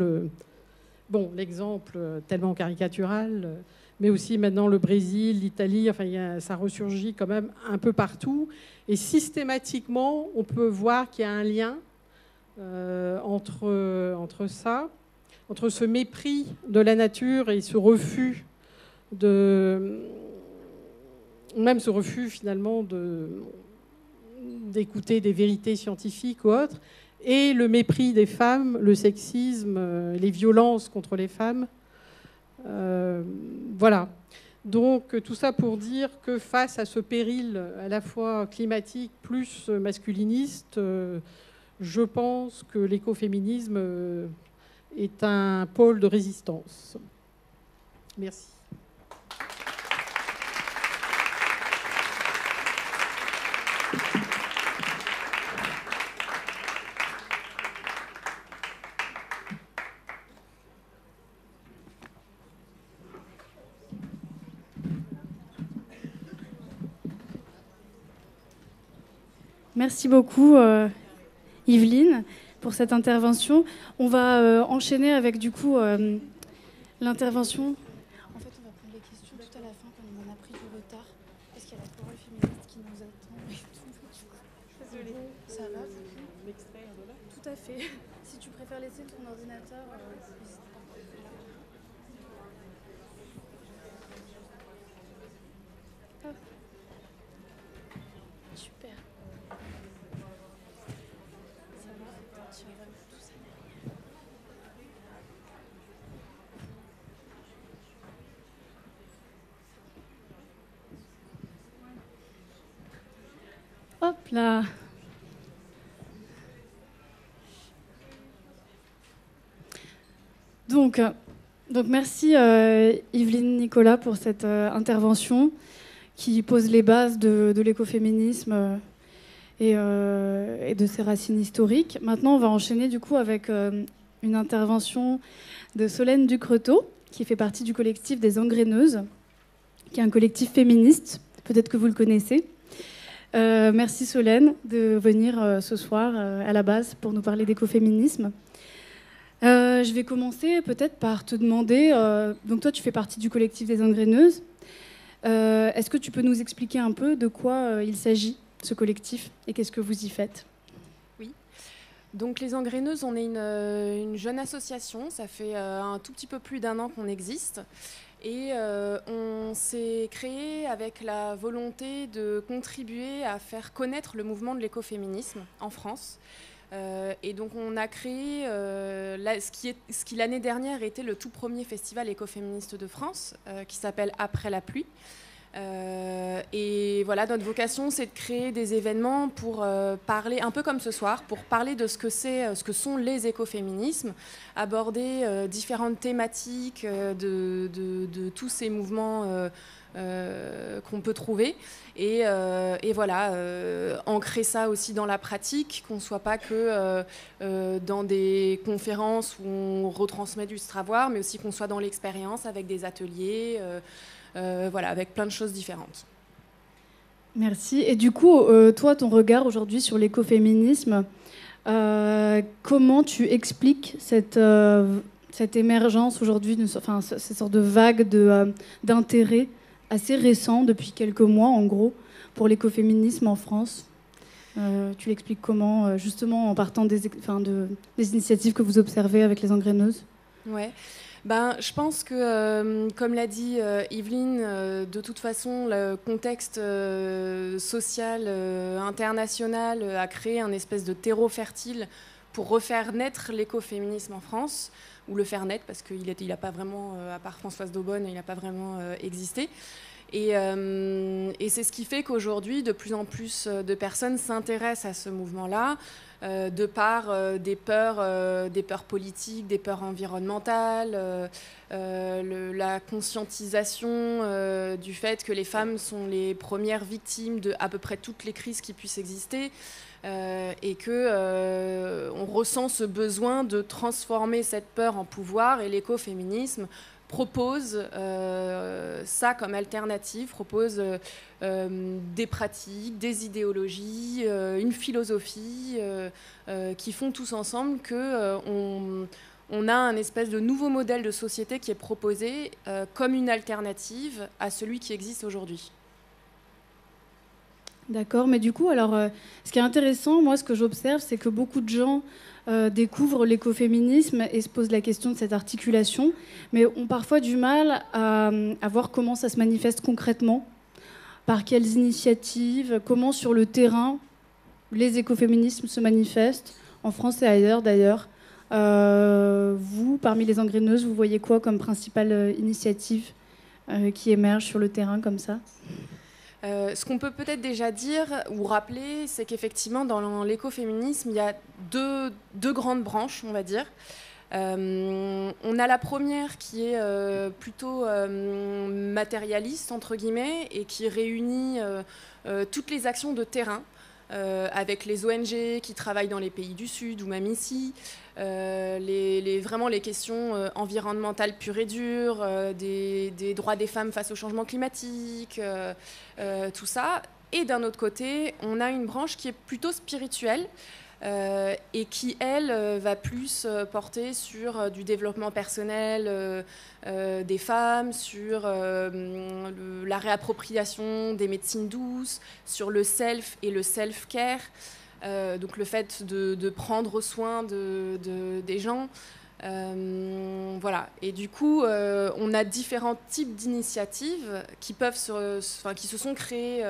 l'exemple tellement caricatural, mais aussi maintenant le Brésil, l'Italie, enfin, ça ressurgit quand même un peu partout. Et systématiquement, on peut voir qu'il y a un lien entre ça, entre ce mépris de la nature et ce refus même ce refus finalement d'écouter des vérités scientifiques ou autres, et le mépris des femmes, le sexisme, les violences contre les femmes. Voilà. Donc tout ça pour dire que face à ce péril à la fois climatique plus masculiniste, je pense que l'écoféminisme est un pôle de résistance. Merci. Merci beaucoup, Yveline, pour cette intervention. On va enchaîner avec, du coup, l'intervention. En fait, on va prendre les questions tout à la fin, quand on en a pris du retard, parce qu'il y a la parole féministe qui nous attend. Désolée. Ça va, vous l'extraire de là ? Tout à fait. Si tu préfères laisser ton ordinateur... Super. Hop là. Donc merci Yveline Nicolas pour cette intervention qui pose les bases de l'écoféminisme et de ses racines historiques. Maintenant, on va enchaîner du coup avec une intervention de Solène Ducretot, qui fait partie du collectif des Engraineuses, qui est un collectif féministe. Peut-être que vous le connaissez. Merci Solène de venir ce soir à la base pour nous parler d'écoféminisme. Je vais commencer peut-être par te demander, donc toi tu fais partie du collectif des Engraineuses, est-ce que tu peux nous expliquer un peu de quoi il s'agit, ce collectif, et qu'est-ce que vous y faites ? Oui, donc les Engraineuses, on est une jeune association, ça fait un tout petit peu plus d'1 an qu'on existe. Et on s'est créé avec la volonté de contribuer à faire connaître le mouvement de l'écoféminisme en France. Et donc on a créé ce qui l'année dernière était le tout premier festival écoféministe de France, qui s'appelle Après la pluie. Et voilà, notre vocation, c'est de créer des événements pour parler, un peu comme ce soir, pour parler de ce que sont les écoféminismes, aborder différentes thématiques de tous ces mouvements qu'on peut trouver, et voilà, ancrer ça aussi dans la pratique, qu'on ne soit pas que dans des conférences où on retransmet du savoir, mais aussi qu'on soit dans l'expérience avec des ateliers, voilà, avec plein de choses différentes. Merci. Et du coup, toi, ton regard aujourd'hui sur l'écoféminisme, comment tu expliques cette émergence aujourd'hui, cette sorte de vague d'intérêt assez récent, depuis quelques mois en gros, pour l'écoféminisme en France. Tu l'expliques comment, justement en partant des initiatives que vous observez avec les engraineuses? Ouais. Ben, je pense que, comme l'a dit Yveline, de toute façon, le contexte social international a créé un espèce de terreau fertile pour refaire naître l'écoféminisme en France, ou le faire naître, parce qu'il n'a pas vraiment, à part Françoise Daubonne, il n'a pas vraiment existé. Et c'est ce qui fait qu'aujourd'hui, de plus en plus de personnes s'intéressent à ce mouvement-là, de par des peurs politiques, des peurs environnementales, la conscientisation du fait que les femmes sont les premières victimes de à peu près toutes les crises qui puissent exister, et qu'on ressent ce besoin de transformer cette peur en pouvoir, et l'écoféminisme propose ça comme alternative, propose des pratiques, des idéologies, une philosophie qui font tous ensemble qu'on on a un espèce de nouveau modèle de société qui est proposé comme une alternative à celui qui existe aujourd'hui. D'accord, mais du coup, alors, ce qui est intéressant, moi, ce que j'observe, c'est que beaucoup de gens découvrent l'écoféminisme et se posent la question de cette articulation, mais ont parfois du mal à voir comment ça se manifeste concrètement, par quelles initiatives, comment sur le terrain les écoféminismes se manifestent, en France et ailleurs d'ailleurs. Vous, parmi les engraineuses, vous voyez quoi comme principale initiative qui émerge sur le terrain comme ça ? Ce qu'on peut peut-être déjà dire ou rappeler, c'est qu'effectivement, dans l'écoféminisme, il y a deux grandes branches, on va dire. On a la première qui est plutôt matérialiste, entre guillemets, et qui réunit toutes les actions de terrain, avec les ONG qui travaillent dans les pays du Sud ou même ici, vraiment les questions environnementales pures et dures, des droits des femmes face au changement climatique, tout ça. Et d'un autre côté, on a une branche qui est plutôt spirituelle, et qui, elle, va plus porter sur du développement personnel des femmes, sur la réappropriation des médecines douces, sur le self et le self-care, donc le fait de prendre soin des gens. Voilà. Et du coup, on a différents types d'initiatives qui se sont créées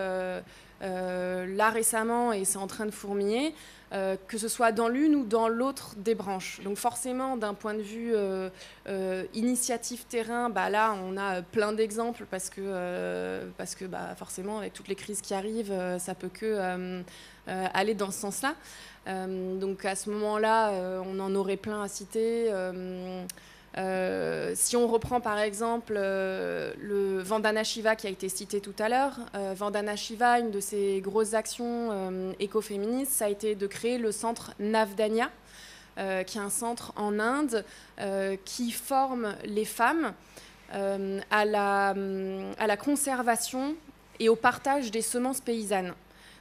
là récemment, et c'est en train de fourmiller, que ce soit dans l'une ou dans l'autre des branches. Donc forcément, d'un point de vue initiative terrain, là, on a plein d'exemples parce que forcément, avec toutes les crises qui arrivent, ça peut que aller dans ce sens-là. Donc à ce moment-là, on en aurait plein à citer. Si on reprend par exemple le Vandana Shiva qui a été cité tout à l'heure, Vandana Shiva, une de ses grosses actions écoféministes, ça a été de créer le centre Navdanya, qui est un centre en Inde qui forme les femmes à la conservation et au partage des semences paysannes.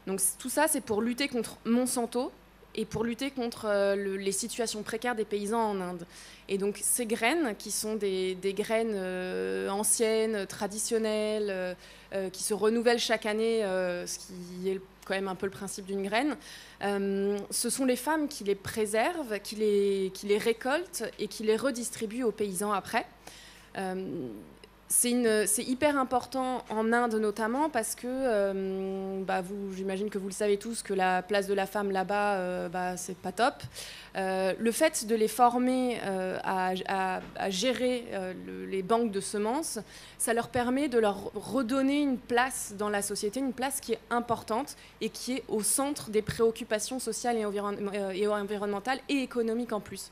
Donc tout ça, c'est pour lutter contre Monsanto et pour lutter contre les situations précaires des paysans en Inde. Et donc ces graines, qui sont des graines anciennes, traditionnelles, qui se renouvellent chaque année, ce qui est quand même un peu le principe d'une graine, ce sont les femmes qui les préservent, qui les récoltent et qui les redistribuent aux paysans après. C'est hyper important en Inde notamment parce que, j'imagine que vous le savez tous, que la place de la femme là-bas, c'est pas top. Le fait de les former à gérer les banques de semences, ça leur permet de leur redonner une place dans la société, une place qui est importante et qui est au centre des préoccupations sociales et environnementales et économiques en plus.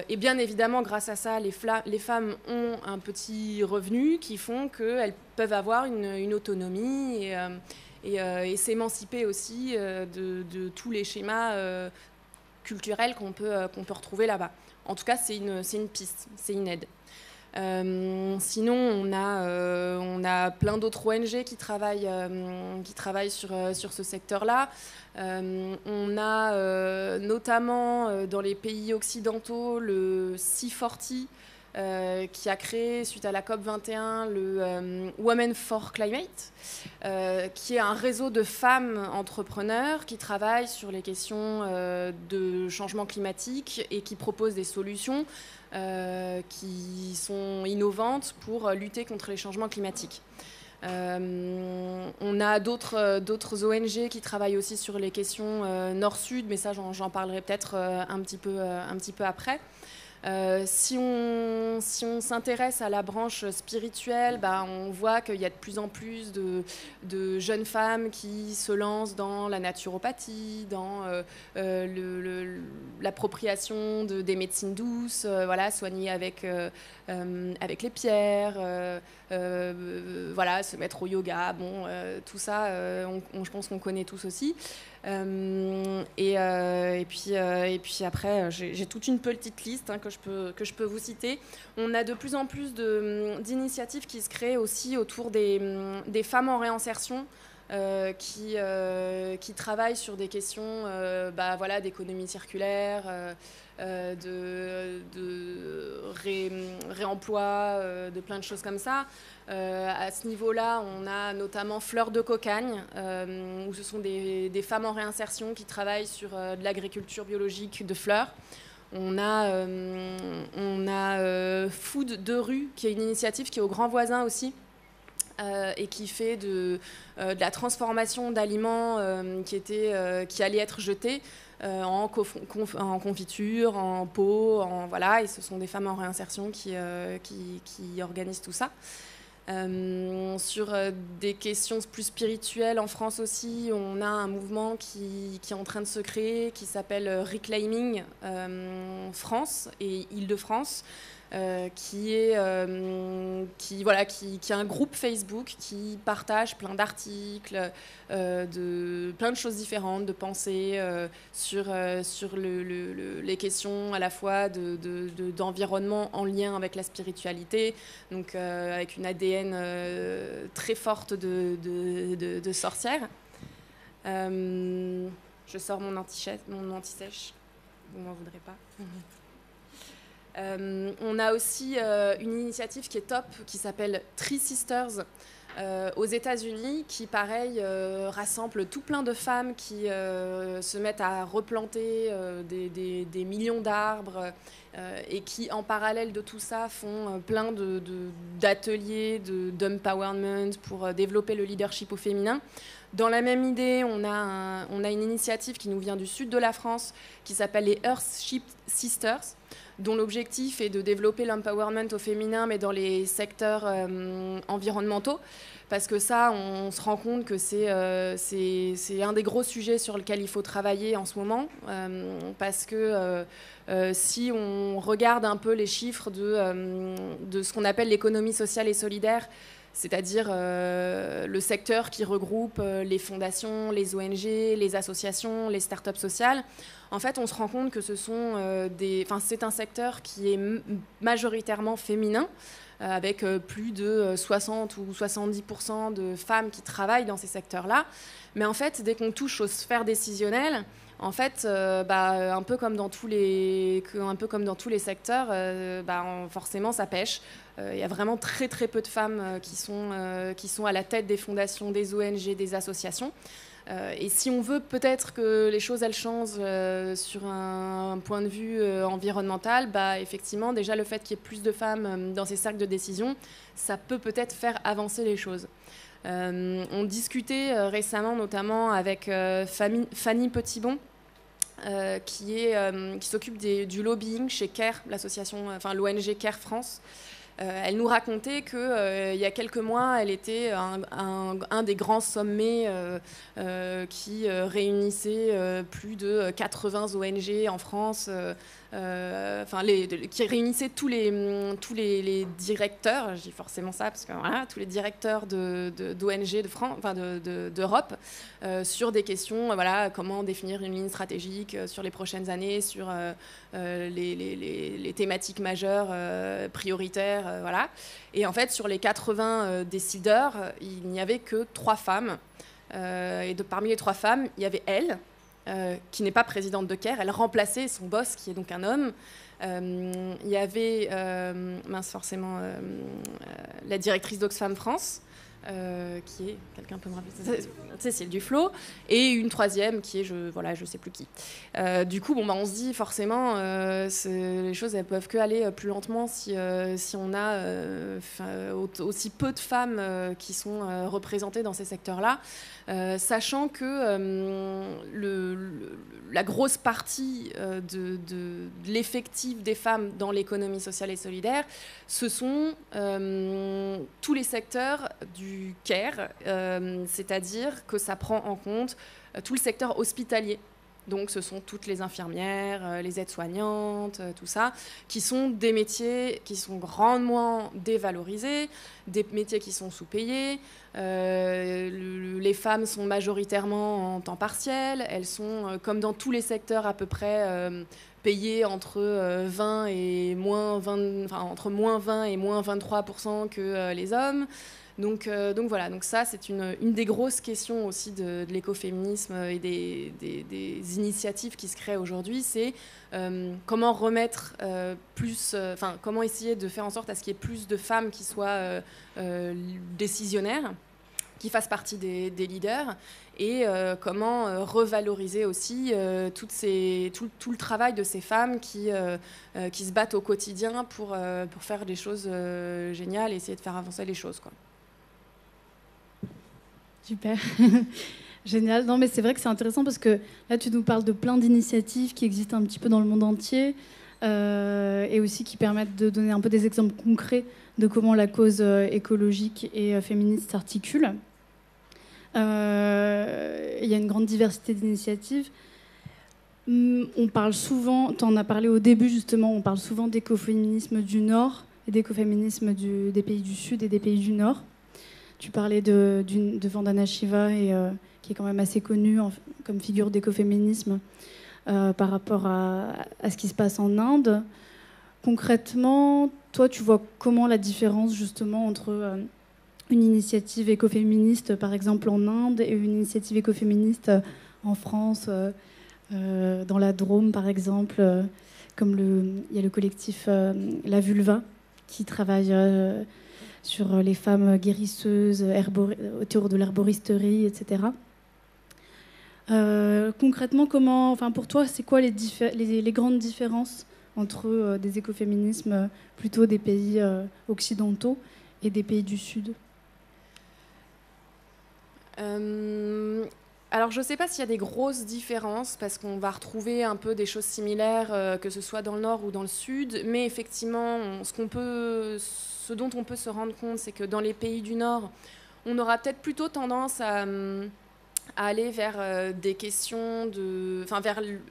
Et bien évidemment, grâce à ça, les femmes ont un petit revenu qui font qu'elles peuvent avoir une autonomie et s'émanciper aussi de tous les schémas culturels qu'on peut retrouver là-bas. En tout cas, c'est une piste, c'est une aide. Sinon, on a plein d'autres ONG qui travaillent sur ce secteur-là. On a notamment dans les pays occidentaux le C40, qui a créé, suite à la COP21, le Women for Climate, qui est un réseau de femmes entrepreneurs qui travaillent sur les questions de changement climatique et qui proposent des solutions qui sont innovantes pour lutter contre les changements climatiques. On a d'autres ONG qui travaillent aussi sur les questions nord-sud, mais ça j'en parlerai peut-être un petit peu après. Si on s'intéresse à la branche spirituelle, on voit qu'il y a de plus en plus de jeunes femmes qui se lancent dans la naturopathie, dans l'appropriation des médecines douces, soigner avec les pierres, se mettre au yoga. Tout ça, je pense qu'on connaît tous aussi. Et puis après, j'ai toute une petite liste que je peux vous citer. On a de plus en plus d'initiatives qui se créent aussi autour des femmes en réinsertion qui travaillent sur des questions d'économie circulaire, de réemploi, de plein de choses comme ça. À ce niveau-là, on a notamment Fleurs de Cocagne, où ce sont des femmes en réinsertion qui travaillent sur de l'agriculture biologique de fleurs. On a Food de rue, qui est une initiative qui est au Grand Voisin aussi, et qui fait de la transformation d'aliments qui allaient être jetés en confiture, en pot, et ce sont des femmes en réinsertion qui organisent tout ça. Sur des questions plus spirituelles en France aussi, on a un mouvement qui est en train de se créer qui s'appelle Reclaiming France et Île-de-France, qui est un groupe Facebook qui partage plein d'articles, de plein de choses différentes, de pensées sur les questions à la fois d'environnement en lien avec la spiritualité, donc avec une ADN très forte de sorcière. Je sors mon anti-sèche, vous m'en voudrez pas. On a aussi une initiative qui est top, qui s'appelle Tree Sisters aux États-Unis, qui, pareil, rassemble tout plein de femmes qui se mettent à replanter des millions d'arbres et qui, en parallèle de tout ça, font plein d'ateliers d'empowerment pour développer le leadership au féminin. Dans la même idée, on a une initiative qui nous vient du sud de la France, qui s'appelle les Earthship Sisters, dont l'objectif est de développer l'empowerment au féminin, mais dans les secteurs environnementaux. Parce que ça, on se rend compte que c'est un des gros sujets sur lequel il faut travailler en ce moment. Parce que si on regarde un peu les chiffres de ce qu'on appelle l'économie sociale et solidaire, c'est-à-dire le secteur qui regroupe les fondations, les ONG, les associations, les startups sociales. En fait, on se rend compte que c'est un secteur qui est majoritairement féminin, avec plus de 60 ou 70% de femmes qui travaillent dans ces secteurs-là. Mais en fait, dès qu'on touche aux sphères décisionnelles, en fait, un peu comme dans tous les secteurs, forcément, ça pêche. Il y a vraiment très très peu de femmes qui sont à la tête des fondations, des ONG, des associations. Et si on veut peut-être que les choses elles changent sur un point de vue environnemental, effectivement, déjà le fait qu'il y ait plus de femmes dans ces cercles de décision, ça peut peut-être faire avancer les choses. On discutait récemment notamment avec Fanny Petitbon, qui s'occupe du lobbying chez CARE, l'ONG CARE France. Elle nous racontait qu'il y a quelques mois, elle était un des grands sommets qui réunissait plus de 80 ONG en France, qui réunissait tous les directeurs, je dis forcément ça parce que voilà, tous les directeurs d'ONG d'Europe sur des questions, comment définir une ligne stratégique sur les prochaines années, sur les thématiques majeures prioritaires. Et en fait, sur les 80 décideurs, il n'y avait que 3 femmes. Et parmi les 3 femmes, il y avait elle, qui n'est pas présidente de CARE. Elle remplaçait son boss, qui est donc un homme. Il y avait, la directrice d'Oxfam France, qui est, quelqu'un peut me rappeler, Cécile Duflot, et une troisième qui est, je sais plus qui. Du coup, on se dit forcément, les choses elles peuvent que aller plus lentement si on a aussi peu de femmes qui sont représentées dans ces secteurs-là, sachant que la grosse partie de l'effectif des femmes dans l'économie sociale et solidaire, ce sont tous les secteurs du CARE, c'est-à-dire que ça prend en compte tout le secteur hospitalier. Donc ce sont toutes les infirmières, les aides-soignantes, tout ça, qui sont des métiers qui sont grandement dévalorisés, des métiers qui sont sous-payés. Les femmes sont majoritairement en temps partiel. Elles sont, comme dans tous les secteurs à peu près, payées entre entre moins 20 et moins 23% que les hommes. Donc voilà, donc ça c'est une des grosses questions aussi de l'écoféminisme et des initiatives qui se créent aujourd'hui, c'est comment remettre comment essayer de faire en sorte à ce qu'il y ait plus de femmes qui soient décisionnaires, qui fassent partie des leaders, et comment revaloriser aussi tout le travail de ces femmes qui se battent au quotidien pour faire des choses géniales et essayer de faire avancer les choses, quoi. Super, génial. Non, mais c'est vrai que c'est intéressant parce que là, tu nous parles de plein d'initiatives qui existent un petit peu dans le monde entier et aussi qui permettent de donner un peu des exemples concrets de comment la cause écologique et féministe s'articule. Il y a une grande diversité d'initiatives. On parle souvent, tu en as parlé au début justement, on parle souvent d'écoféminisme du Nord et d'écoféminisme des pays du Sud et des pays du Nord. Tu parlais de Vandana Shiva, qui est quand même assez connue comme figure d'écoféminisme par rapport à ce qui se passe en Inde. Concrètement, toi, tu vois comment la différence justement entre une initiative écoféministe, par exemple en Inde, et une initiative écoféministe en France, dans la Drôme, par exemple, il y a le collectif La Vulva, qui travaille sur les femmes guérisseuses autour de l'herboristerie, etc. Concrètement, pour toi, c'est quoi les grandes différences entre des écoféminismes plutôt des pays occidentaux et des pays du Sud ? Alors, je ne sais pas s'il y a des grosses différences, parce qu'on va retrouver un peu des choses similaires, que ce soit dans le Nord ou dans le Sud, mais effectivement, ce dont on peut se rendre compte, c'est que dans les pays du Nord, on aura peut-être plutôt tendance à aller vers des questions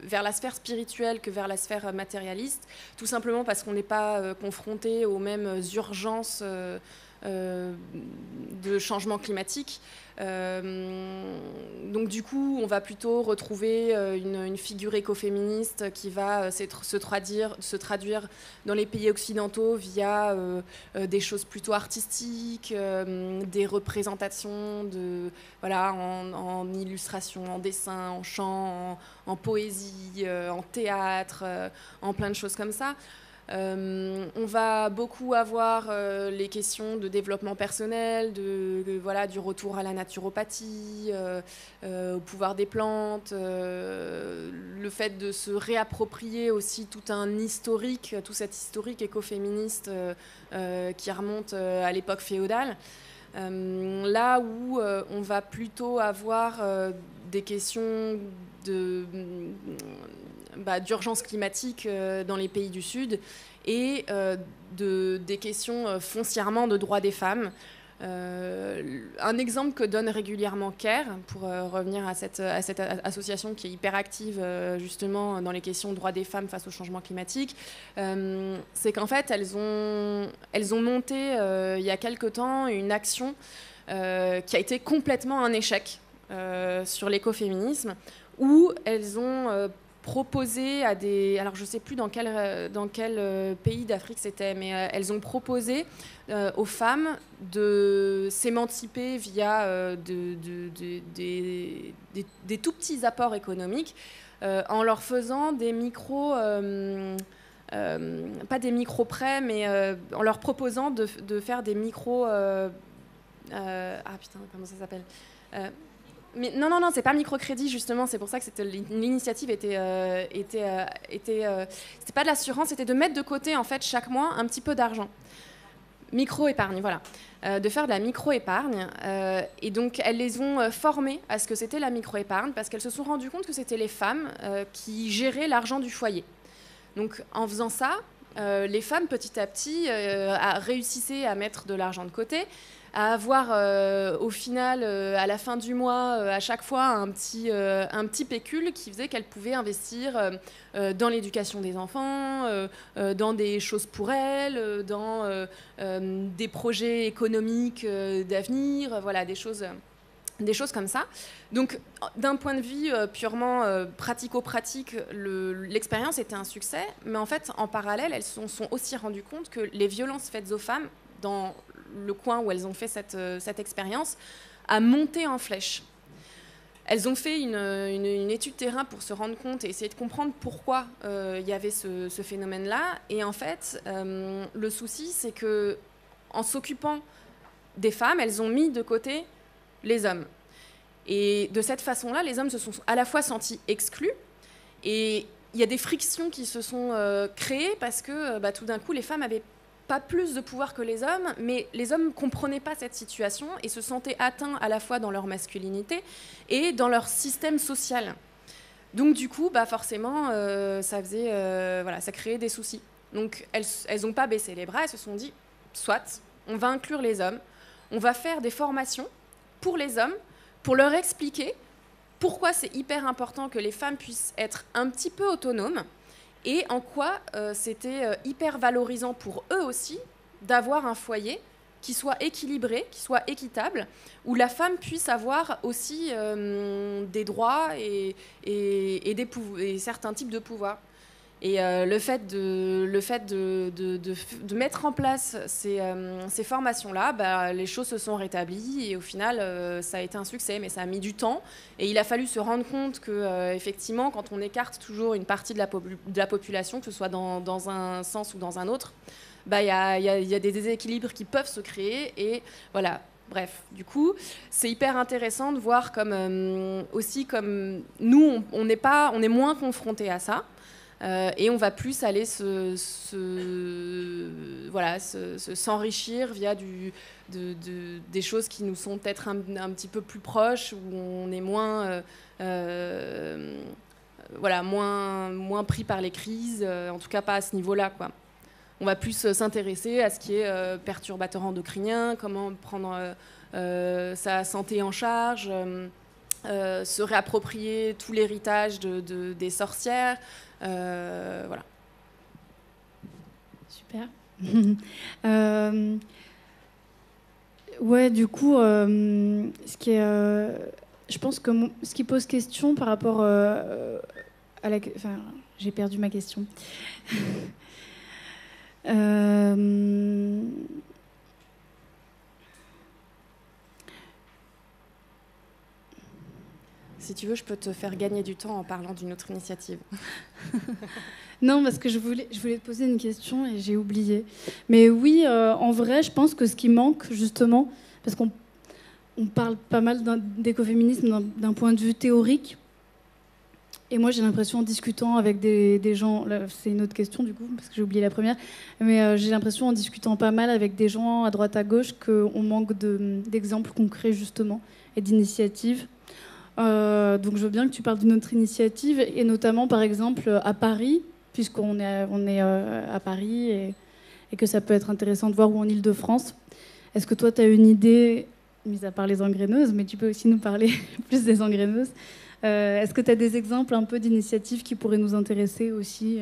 vers la sphère spirituelle que vers la sphère matérialiste, tout simplement parce qu'on n'est pas confronté aux mêmes urgences de changement climatique. Donc du coup, on va plutôt retrouver une figure écoféministe qui va se traduire dans les pays occidentaux via des choses plutôt artistiques, des représentations en illustration, en dessin, en chant, en poésie, en théâtre, en plein de choses comme ça. On va beaucoup avoir les questions de développement personnel, du retour à la naturopathie, au pouvoir des plantes, le fait de se réapproprier aussi tout cet historique écoféministe qui remonte à l'époque féodale. Là où on va plutôt avoir des questions d'urgence climatique dans les pays du Sud et des questions foncièrement de droits des femmes. Un exemple que donne régulièrement CARE, pour revenir à cette association qui est hyper active justement dans les questions de droits des femmes face au changement climatique, c'est qu'en fait elles ont monté il y a quelque temps une action qui a été complètement un échec sur l'écoféminisme, où elles ont proposé à des... Alors, je ne sais plus dans quel pays d'Afrique c'était, mais elles ont proposé aux femmes de s'émanciper via des tout petits apports économiques en leur faisant des micros... pas des micro-prêts, mais en leur proposant de faire des micros... ah putain, comment ça s'appelle mais non, c'est pas microcrédit justement. C'est pour ça que l'initiative c'était pas de l'assurance, c'était de mettre de côté en fait chaque mois un petit peu d'argent. Micro-épargne, voilà. De faire de la micro-épargne. Et donc, elles les ont formées à ce que c'était la micro-épargne parce qu'elles se sont rendues compte que c'était les femmes qui géraient l'argent du foyer. Donc, en faisant ça, les femmes, petit à petit, réussissaient à mettre de l'argent de côté, à avoir au final, à la fin du mois, à chaque fois, un petit pécule qui faisait qu'elles pouvaient investir dans l'éducation des enfants, dans des choses pour elles, dans des projets économiques d'avenir, voilà, des choses comme ça. Donc, d'un point de vue purement pratico-pratique, l'expérience était un succès, mais en fait, en parallèle, elles se sont aussi rendues compte que les violences faites aux femmes, dans le coin où elles ont fait cette expérience, a monté en flèche. Elles ont fait une étude terrain pour se rendre compte et essayer de comprendre pourquoi il y avait ce phénomène-là. Et en fait, le souci, c'est que en s'occupant des femmes, elles ont mis de côté les hommes. Et de cette façon-là, les hommes se sont à la fois sentis exclus et il y a des frictions qui se sont créées parce que tout d'un coup, les femmes avaient pas plus de pouvoir que les hommes, mais les hommes ne comprenaient pas cette situation et se sentaient atteints à la fois dans leur masculinité et dans leur système social. Donc du coup, forcément, ça créait des soucis. Donc elles n'ont pas baissé les bras, elles se sont dit, soit, on va inclure les hommes, on va faire des formations pour les hommes, pour leur expliquer pourquoi c'est hyper important que les femmes puissent être un petit peu autonomes, et en quoi c'était hyper valorisant pour eux aussi d'avoir un foyer qui soit équilibré, qui soit équitable, où la femme puisse avoir aussi des droits et certains types de pouvoirs. Et le fait de mettre en place ces formations-là, les choses se sont rétablies et au final, ça a été un succès, mais ça a mis du temps. Et il a fallu se rendre compte que, effectivement, quand on écarte toujours une partie de la population, que ce soit dans un sens ou dans un autre, y a des déséquilibres qui peuvent se créer. Et voilà. Bref, du coup, c'est hyper intéressant de voir aussi comme nous, on est moins confrontés à ça. Et on va plus aller s'enrichir via des choses qui nous sont peut-être un petit peu plus proches, où on est moins pris par les crises, en tout cas pas à ce niveau-là, quoi. On va plus s'intéresser à ce qui est perturbateur endocrinien, comment prendre sa santé en charge, se réapproprier tout l'héritage des sorcières. Voilà. Super. Ouais, du coup, je pense que ce qui pose question par rapport j'ai perdu ma question. Si tu veux, je peux te faire gagner du temps en parlant d'une autre initiative. Non, parce que je voulais te poser une question et j'ai oublié. Mais oui, en vrai, je pense que ce qui manque, justement, parce qu'on parle pas mal d'écoféminisme d'un point de vue théorique, et moi j'ai l'impression, en discutant avec des gens, là, c'est une autre question du coup, parce que j'ai oublié la première, mais j'ai l'impression, en discutant pas mal avec des gens à droite à gauche, qu'on manque d'exemples concrets, justement, et d'initiatives. Donc je veux bien que tu parles d'une autre initiative, et notamment par exemple à Paris, puisqu'on est à Paris et que ça peut être intéressant de voir, ou en Île-de-France. Est-ce que toi tu as une idée, mis à part les engraineuses, mais tu peux aussi nous parler plus des engraineuses, est-ce que tu as des exemples un peu d'initiatives qui pourraient nous intéresser aussi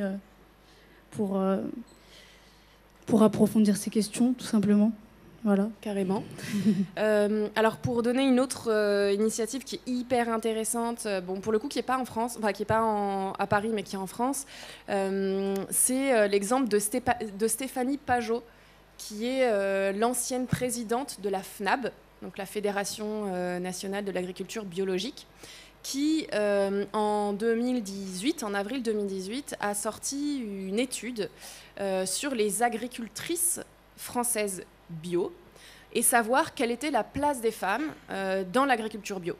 pour approfondir ces questions, tout simplement? Voilà. Carrément. Alors pour donner une autre initiative qui est hyper intéressante, bon pour le coup qui n'est pas en France, enfin qui n'est pas à Paris mais qui est en France, c'est l'exemple de Stéphanie Pajot, qui est l'ancienne présidente de la FNAB, donc la Fédération nationale de l'agriculture biologique, qui en avril 2018, a sorti une étude sur les agricultrices françaises bio et savoir quelle était la place des femmes dans l'agriculture bio.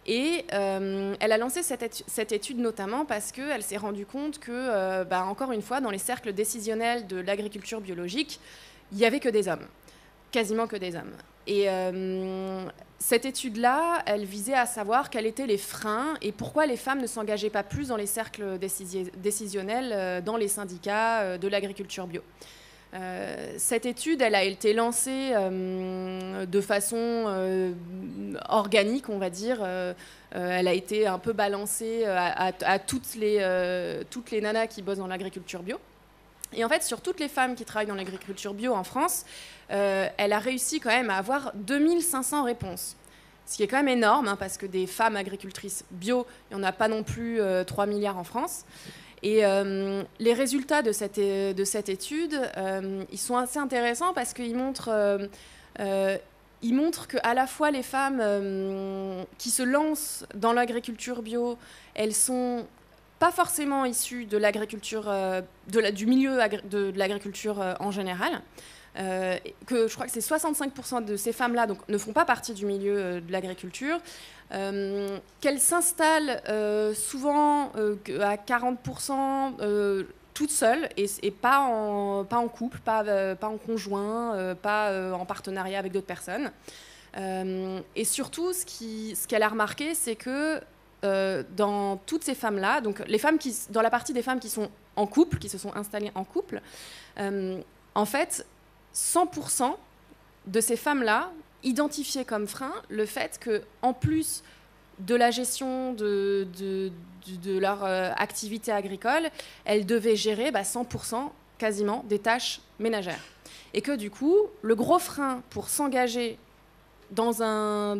Et elle a lancé cette étude notamment parce qu'elle s'est rendue compte que, encore une fois, dans les cercles décisionnels de l'agriculture biologique, il n'y avait que des hommes, quasiment que des hommes. Et cette étude-là, elle visait à savoir quels étaient les freins et pourquoi les femmes ne s'engageaient pas plus dans les cercles décisionnels, dans les syndicats de l'agriculture bio. Cette étude, elle a été lancée de façon organique, on va dire. Elle a été un peu balancée à toutes les nanas qui bossent dans l'agriculture bio. Et en fait, sur toutes les femmes qui travaillent dans l'agriculture bio en France, elle a réussi quand même à avoir 2500 réponses. Ce qui est quand même énorme, hein, parce que des femmes agricultrices bio, il n'y en a pas non plus 3 milliards en France. Et les résultats de cette étude, ils sont assez intéressants parce qu'ils montrent qu'à la fois les femmes qui se lancent dans l'agriculture bio, elles sont pas forcément issues de l'agriculture, du milieu de l'agriculture en général. Que je crois que c'est 65% de ces femmes-là donc, ne font pas partie du milieu de l'agriculture, qu'elles s'installent souvent à 40% toutes seules et pas en couple, pas en conjoint, pas en partenariat avec d'autres personnes. Et surtout, ce qu'elle a remarqué, c'est que dans toutes ces femmes-là, donc dans la partie des femmes qui sont en couple, qui se sont installées en couple, en fait, 100% de ces femmes-là identifiaient comme frein le fait qu'en plus de la gestion de leur activité agricole, elles devaient gérer 100% quasiment des tâches ménagères. Et que du coup, le gros frein pour s'engager dans un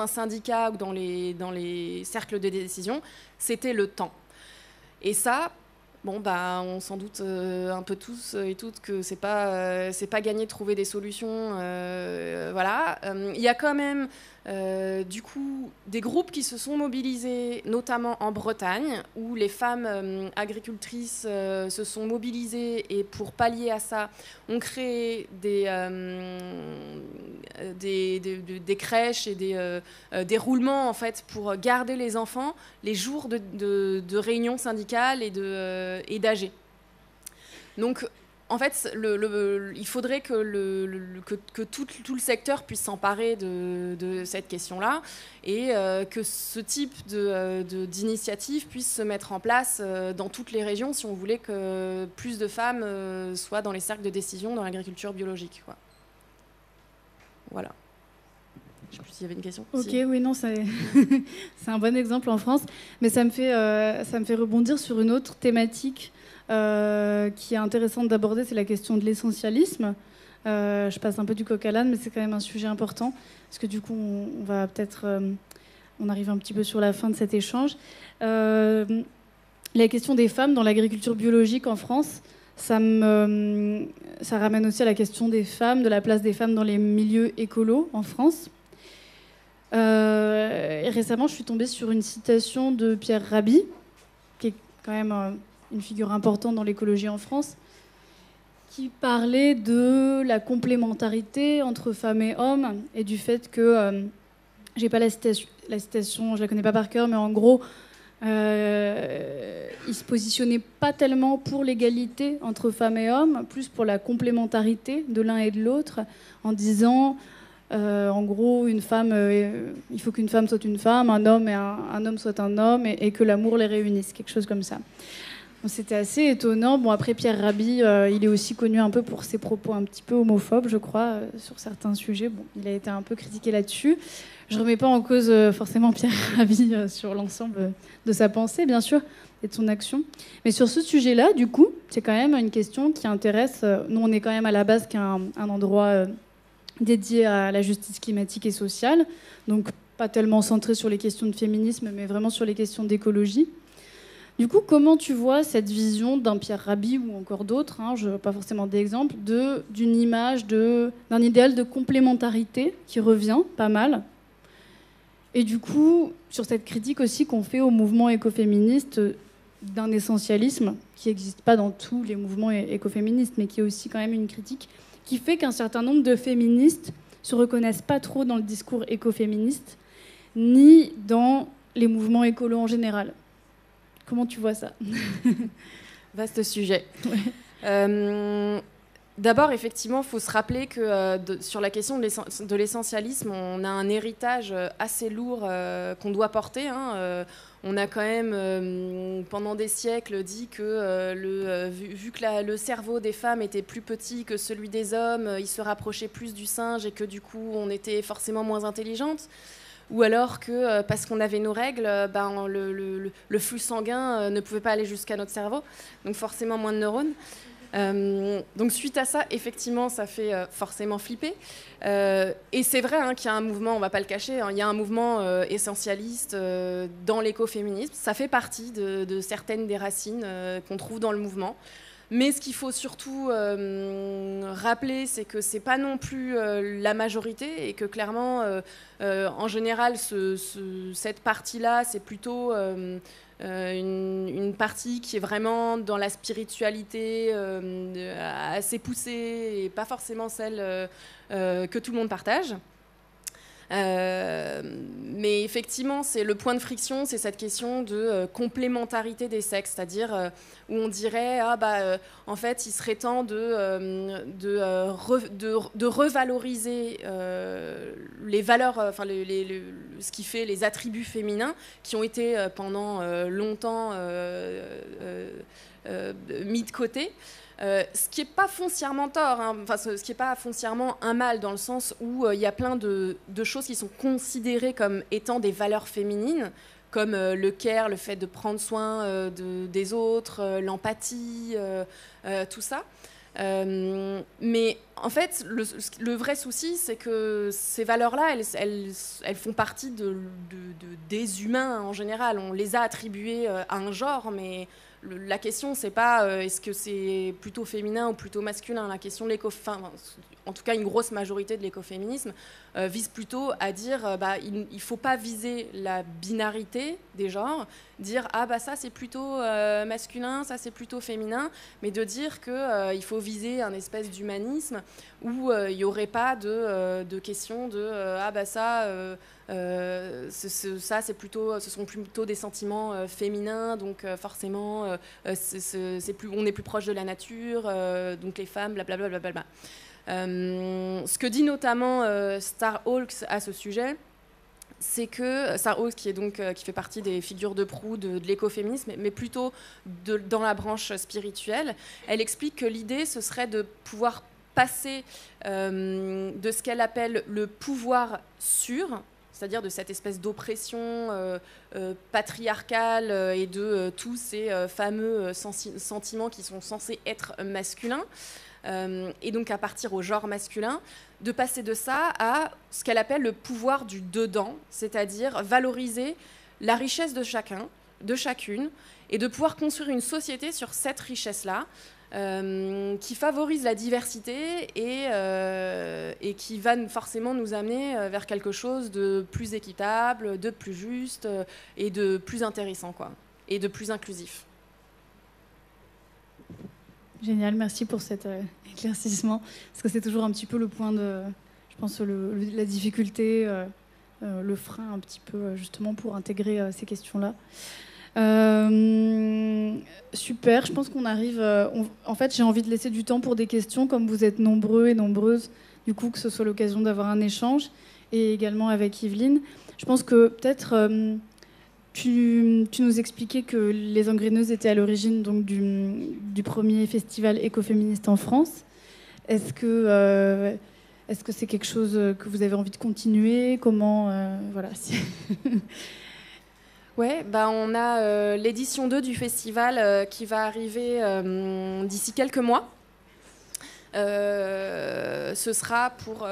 syndicat ou dans les cercles de décision, c'était le temps. Et ça, on s'en doute un peu tous et toutes que c'est pas gagné de trouver des solutions. Voilà. Il y a quand même, du coup, des groupes qui se sont mobilisés, notamment en Bretagne, où les femmes agricultrices se sont mobilisées et pour pallier à ça, ont créé des crèches et des roulements en fait pour garder les enfants les jours de réunions syndicales et d'AG. Donc, en fait, il faudrait que tout le secteur puisse s'emparer de cette question-là et que ce type d'initiative puisse se mettre en place dans toutes les régions si on voulait que plus de femmes soient dans les cercles de décision dans l'agriculture biologique, quoi. Voilà. Je ne sais plus s'il y avait une question. Ok, si. Oui, non, c'est un bon exemple en France, mais ça me fait rebondir sur une autre thématique qui est intéressante d'aborder, c'est la question de l'essentialisme. Je passe un peu du coq à l'âne, mais c'est quand même un sujet important, parce que du coup, on va peut-être... on arrive un petit peu sur la fin de cet échange. La question des femmes dans l'agriculture biologique en France, ça ramène aussi à la question des femmes, de la place des femmes dans les milieux écolos en France. Et récemment, je suis tombée sur une citation de Pierre Rabhi, qui est quand même une figure importante dans l'écologie en France, qui parlait de la complémentarité entre femmes et hommes et du fait que, j'ai pas la citation, je la connais pas par cœur, mais en gros, il se positionnait pas tellement pour l'égalité entre femmes et hommes, plus pour la complémentarité de l'un et de l'autre, en disant... en gros, une femme, il faut qu'une femme soit une femme, un homme soit un homme, et que l'amour les réunisse, quelque chose comme ça. Donc, c'était assez étonnant. Bon, après, Pierre Rabhi, il est aussi connu un peu pour ses propos un petit peu homophobes, je crois, sur certains sujets. Bon, il a été un peu critiqué là-dessus. Je ne remets pas en cause forcément Pierre Rabhi sur l'ensemble de sa pensée, bien sûr, et de son action. Mais sur ce sujet-là, du coup, c'est quand même une question qui intéresse. Nous, on est quand même à la base qu'un endroit dédié à la justice climatique et sociale, donc pas tellement centré sur les questions de féminisme, mais vraiment sur les questions d'écologie. Du coup, comment tu vois cette vision d'un Pierre Rabhi ou encore d'autres, je pas forcément d'exemples, d'une image, d'un idéal de complémentarité qui revient pas mal? Et du coup, sur cette critique aussi qu'on fait au mouvement écoféministe d'un essentialisme qui n'existe pas dans tous les mouvements écoféministes, mais qui est aussi quand même une critique qui fait qu'un certain nombre de féministes se reconnaissent pas trop dans le discours écoféministe, ni dans les mouvements écolos en général. Comment tu vois ça? Vaste sujet. Ouais. D'abord, effectivement, il faut se rappeler que sur la question de l'essentialisme, on a un héritage assez lourd qu'on doit porter. On a quand même, pendant des siècles, dit que vu que le cerveau des femmes était plus petit que celui des hommes, il se rapprochait plus du singe et que du coup, on était forcément moins intelligente. Ou alors que, parce qu'on avait nos règles, le flux sanguin ne pouvait pas aller jusqu'à notre cerveau, donc forcément moins de neurones. Donc suite à ça, effectivement, ça fait forcément flipper. Et c'est vrai qu'il y a un mouvement, on ne va pas le cacher, il y a un mouvement essentialiste dans l'écoféminisme. Ça fait partie de certaines des racines qu'on trouve dans le mouvement. Mais ce qu'il faut surtout rappeler, c'est que ce n'est pas non plus la majorité et que clairement, en général, cette partie-là, c'est plutôt une partie qui est vraiment dans la spiritualité assez poussée et pas forcément celle que tout le monde partage. Mais effectivement, c'est le point de friction, c'est cette question de complémentarité des sexes, c'est-à-dire où on dirait en fait, il serait temps de revaloriser les valeurs, ce qui fait les attributs féminins qui ont été pendant longtemps mis de côté. Ce qui n'est pas foncièrement tort, ce qui n'est pas foncièrement un mal, dans le sens où il y a plein de choses qui sont considérées comme étant des valeurs féminines, comme le care, le fait de prendre soin des autres, l'empathie, tout ça. Mais en fait, le vrai souci, c'est que ces valeurs-là, elles font partie des humains en général. On les a attribuées à un genre, mais la question, c'est pas est-ce que c'est plutôt féminin ou plutôt masculin. La question de en tout cas, une grosse majorité de l'écoféminisme vise plutôt à dire il ne faut pas viser la binarité des genres, dire ça c'est plutôt masculin, ça c'est plutôt féminin, mais de dire qu'il faut viser un espèce d'humanisme où il n'y aurait pas de question de ça c'est plutôt, ce sont plutôt des sentiments féminins, donc forcément on est plus proche de la nature, donc les femmes, blablabla. Bla. Ce que dit notamment Star Hawks à ce sujet, c'est que Star Hawks, qui fait partie des figures de proue de l'écoféminisme, mais plutôt dans la branche spirituelle, elle explique que l'idée, ce serait de pouvoir passer de ce qu'elle appelle le pouvoir sûr, c'est-à-dire de cette espèce d'oppression patriarcale et de tous ces fameux sentiments qui sont censés être masculins, et donc à partir au genre masculin, de passer de ça à ce qu'elle appelle le pouvoir du dedans, c'est-à-dire valoriser la richesse de chacun, de chacune, et de pouvoir construire une société sur cette richesse-là, qui favorise la diversité et qui va forcément nous amener vers quelque chose de plus équitable, de plus juste et de plus intéressant, et de plus inclusif. Génial, merci pour cet éclaircissement, parce que c'est toujours un petit peu le point de, je pense, la difficulté, le frein un petit peu justement pour intégrer ces questions-là. Super, je pense qu'on arrive... en fait, j'ai envie de laisser du temps pour des questions, comme vous êtes nombreux et nombreuses, du coup, que ce soit l'occasion d'avoir un échange, et également avec Yveline. Je pense que peut-être... Tu nous expliquais que les Engreneuses étaient à l'origine donc du premier festival écoféministe en France. Est-ce que c'est quelque chose que vous avez envie de continuer? Comment voilà. Ouais, bah on a l'édition 2 du festival qui va arriver d'ici quelques mois. Ce sera pour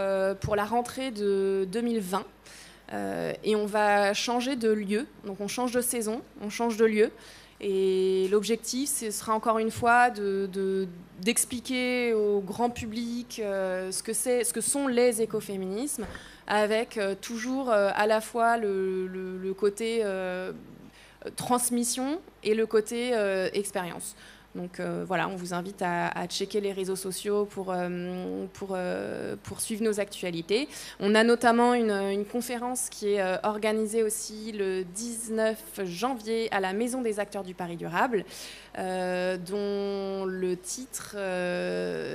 la rentrée de 2020. Et on va changer de lieu. Donc on change de saison, on change de lieu. Et l'objectif, ce sera encore une fois d'expliquer au grand public ce que sont les écoféminismes, avec toujours à la fois le côté transmission et le côté expérience. Donc voilà, on vous invite à checker les réseaux sociaux pour suivre nos actualités. On a notamment une conférence qui est organisée aussi le 19 janvier à la Maison des acteurs du Paris durable, dont le titre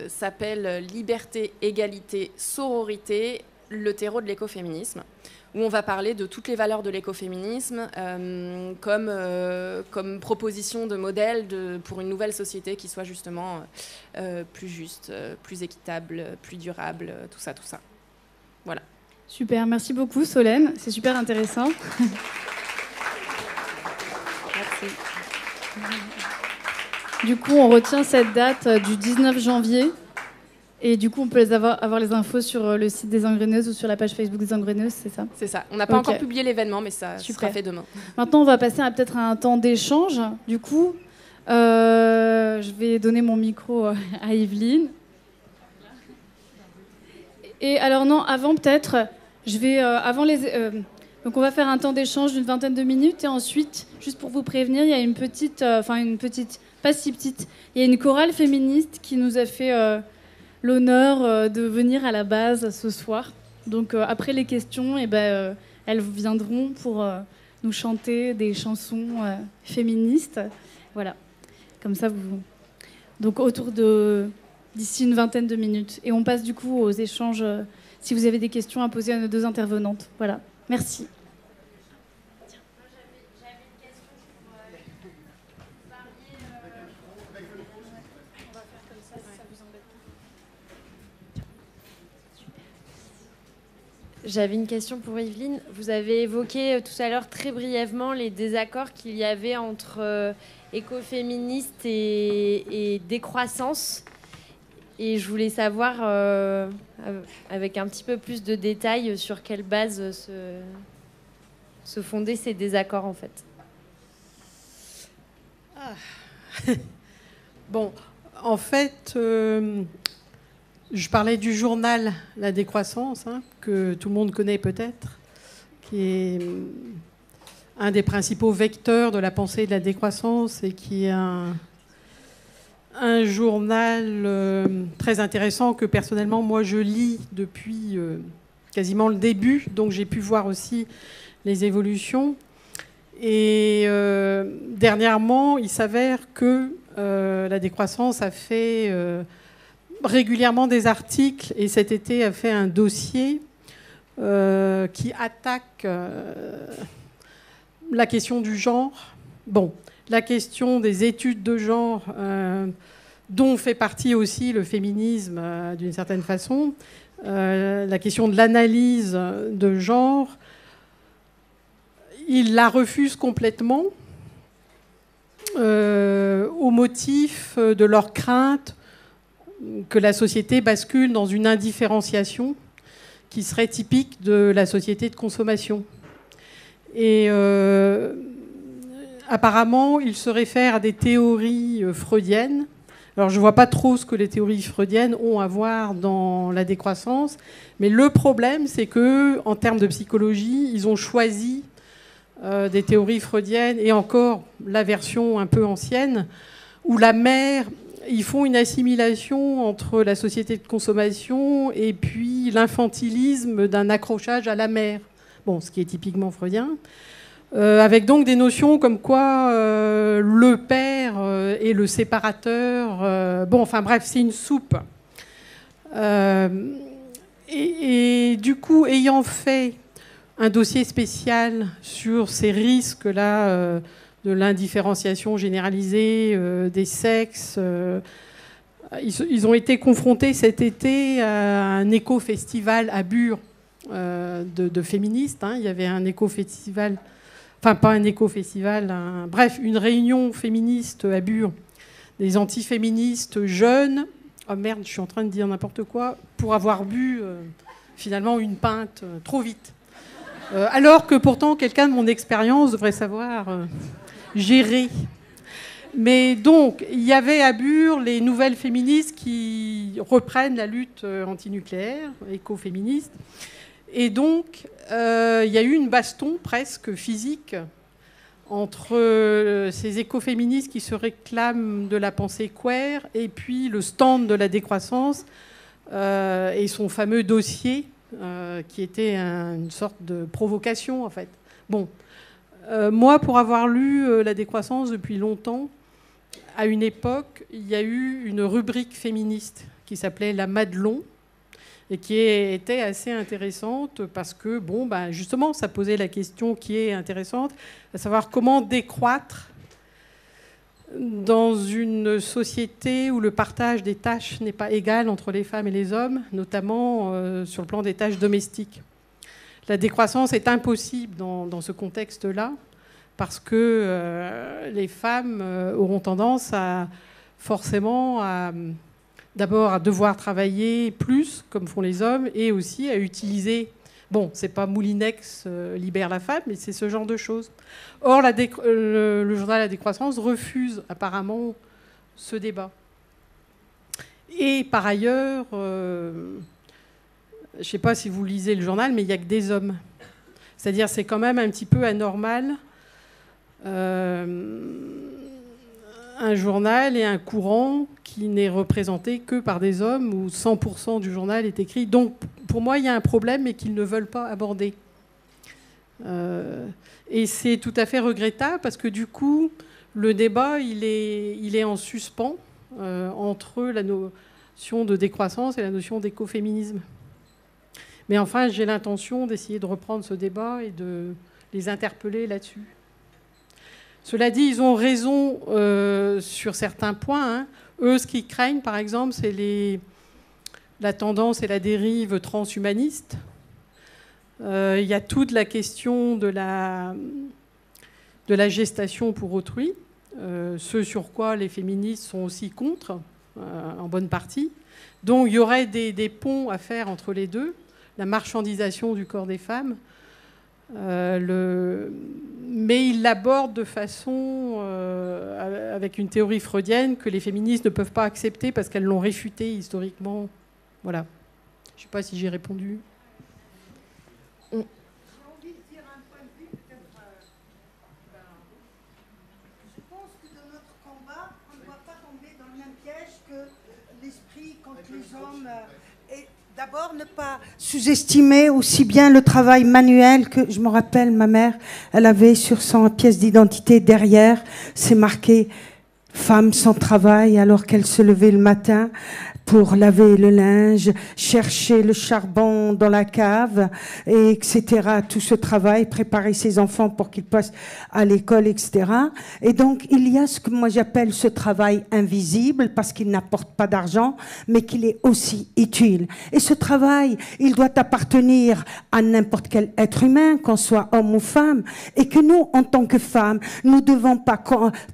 s'appelle « Liberté, égalité, sororité, le terreau de l'écoféminisme », où on va parler de toutes les valeurs de l'écoféminisme comme proposition de modèle pour une nouvelle société qui soit justement plus juste, plus équitable, plus durable, tout ça. Voilà. Super, merci beaucoup Solène, c'est super intéressant. Merci. Du coup, on retient cette date du 19 janvier. Et du coup, on peut avoir les infos sur le site des Engraineuses ou sur la page Facebook des Engraineuses, c'est ça? C'est ça. On n'a pas encore publié l'événement, mais ça sera fait demain. Maintenant, on va passer peut-être à un temps d'échange. Du coup, je vais donner mon micro à Yveline. Et alors non, avant peut-être, je vais donc on va faire un temps d'échange d'une vingtaine de minutes et ensuite, juste pour vous prévenir, il y a une petite, pas si petite, il y a une chorale féministe qui nous a fait l'honneur de venir à la base ce soir. Donc après les questions, elles viendront pour nous chanter des chansons féministes. Voilà, comme ça vous... Donc d'ici une vingtaine de minutes. Et on passe du coup aux échanges, si vous avez des questions à poser à nos deux intervenantes. Voilà, merci. J'avais une question pour Yveline. Vous avez évoqué tout à l'heure très brièvement les désaccords qu'il y avait entre écoféministes et décroissance. Et je voulais savoir, avec un petit peu plus de détails, sur quelle base se fondaient ces désaccords, en fait. Bon, en fait... je parlais du journal La Décroissance, que tout le monde connaît peut-être, qui est un des principaux vecteurs de la pensée de la décroissance et qui est un journal très intéressant que personnellement, moi, je lis depuis quasiment le début, donc j'ai pu voir aussi les évolutions. Et dernièrement, il s'avère que La Décroissance a fait... régulièrement des articles et cet été a fait un dossier qui attaque la question du genre. Bon, la question des études de genre, dont fait partie aussi le féminisme d'une certaine façon, la question de l'analyse de genre, il la refuse complètement au motif de leur crainte que la société bascule dans une indifférenciation qui serait typique de la société de consommation. Et apparemment, il se réfère à des théories freudiennes. Alors, je ne vois pas trop ce que les théories freudiennes ont à voir dans la décroissance, mais le problème, c'est qu'en termes de psychologie, ils ont choisi des théories freudiennes, et encore la version un peu ancienne, où la mère... Ils font une assimilation entre la société de consommation et puis l'infantilisme d'un accrochage à la mère. Bon, ce qui est typiquement freudien. Avec donc des notions comme quoi le père est le séparateur. Bon, enfin bref, c'est une soupe. Et du coup, ayant fait un dossier spécial sur ces risques-là... de l'indifférenciation généralisée des sexes. Ils ont été confrontés cet été à un éco-festival à Bure de féministes. Il y avait un éco-festival enfin pas un éco-festival, bref, une réunion féministe à Bure, des antiféministes jeunes, oh merde, je suis en train de dire n'importe quoi, pour avoir bu finalement une pinte trop vite. Alors que pourtant, quelqu'un de mon expérience devrait savoir gérer. Mais donc, il y avait à Bure les nouvelles féministes qui reprennent la lutte antinucléaire, écoféministe. Et donc, il y a eu une baston presque physique entre ces écoféministes qui se réclament de la pensée queer et puis le stand de la décroissance et son fameux dossier qui était une sorte de provocation, en fait. Bon, moi, pour avoir lu la décroissance depuis longtemps, à une époque, il y a eu une rubrique féministe qui s'appelait La Madelon et qui était assez intéressante parce que, bon, ben, justement, ça posait la question qui est intéressante, à savoir comment décroître dans une société où le partage des tâches n'est pas égal entre les femmes et les hommes, notamment sur le plan des tâches domestiques. La décroissance est impossible dans ce contexte-là parce que les femmes auront tendance forcément d'abord à devoir travailler plus, comme font les hommes, et aussi à utiliser... Bon, c'est pas Moulinex libère la femme, mais c'est ce genre de choses. Or, le journal La Décroissance refuse apparemment ce débat. Et par ailleurs, je ne sais pas si vous lisez le journal, mais il n'y a que des hommes. C'est-à-dire c'est quand même un petit peu anormal. Un journal et un courant qui n'est représenté que par des hommes, où 100% du journal est écrit. Donc, pour moi, il y a un problème, mais qu'ils ne veulent pas aborder. Et c'est tout à fait regrettable, parce que du coup, le débat, il est en suspens entre la notion de décroissance et la notion d'écoféminisme. Mais enfin, j'ai l'intention d'essayer de reprendre ce débat et de les interpeller là-dessus. Cela dit, ils ont raison sur certains points. Hein. Eux, ce qu'ils craignent, par exemple, c'est la tendance et la dérive transhumaniste. Il y a toute la question de la gestation pour autrui, ce sur quoi les féministes sont aussi contre, en bonne partie. Donc il y aurait des ponts à faire entre les deux, la marchandisation du corps des femmes. Mais il l'aborde de façon avec une théorie freudienne que les féministes ne peuvent pas accepter parce qu'elles l'ont réfutée historiquement. Voilà. Je ne sais pas si j'ai répondu. J'ai envie de dire un point de vue, peut-être. Je pense que dans notre combat, on ne doit pas tomber dans le même piège que l'esprit contre les hommes. Et d'abord, ne pas sous-estimer aussi bien le travail manuel que, je me rappelle, ma mère, elle avait sur son pièce d'identité derrière, c'est marqué « Femme sans travail » alors qu'elle se levait le matin pour laver le linge, chercher le charbon dans la cave, et etc. Tout ce travail, préparer ses enfants pour qu'ils passent à l'école, etc. Et donc, il y a ce que moi j'appelle ce travail invisible, parce qu'il n'apporte pas d'argent, mais qu'il est aussi utile. Et ce travail, il doit appartenir à n'importe quel être humain, qu'on soit homme ou femme, et que nous, en tant que femmes, nous ne devons pas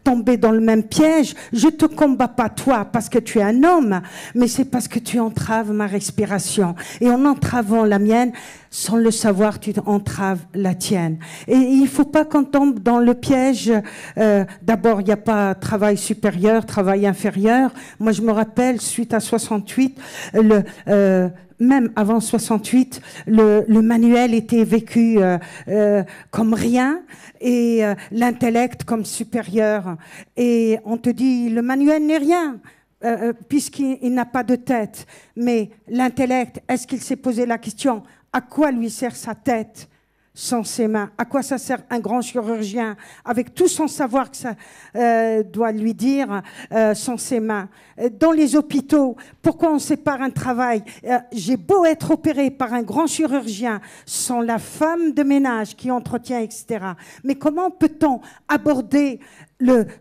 tomber dans le même piège. Je te combats pas toi parce que tu es un homme, mais c'est parce que tu entraves ma respiration. Et en entravant la mienne, sans le savoir, tu entraves la tienne. Et il ne faut pas qu'on tombe dans le piège. D'abord, il n'y a pas travail supérieur, travail inférieur. Moi, je me rappelle, suite à 68, même avant 68, le manuel était vécu comme rien et l'intellect comme supérieur. Et on te dit, le manuel n'est rien. Puisqu'il n'a pas de tête. Mais l'intellect, est-ce qu'il s'est posé la question, à quoi lui sert sa tête sans ses mains? À quoi ça sert un grand chirurgien avec tout son savoir que ça doit lui dire sans ses mains? Dans les hôpitaux, pourquoi on sépare un travail? J'ai beau être opéré par un grand chirurgien sans la femme de ménage qui entretient, etc. Mais comment peut-on aborder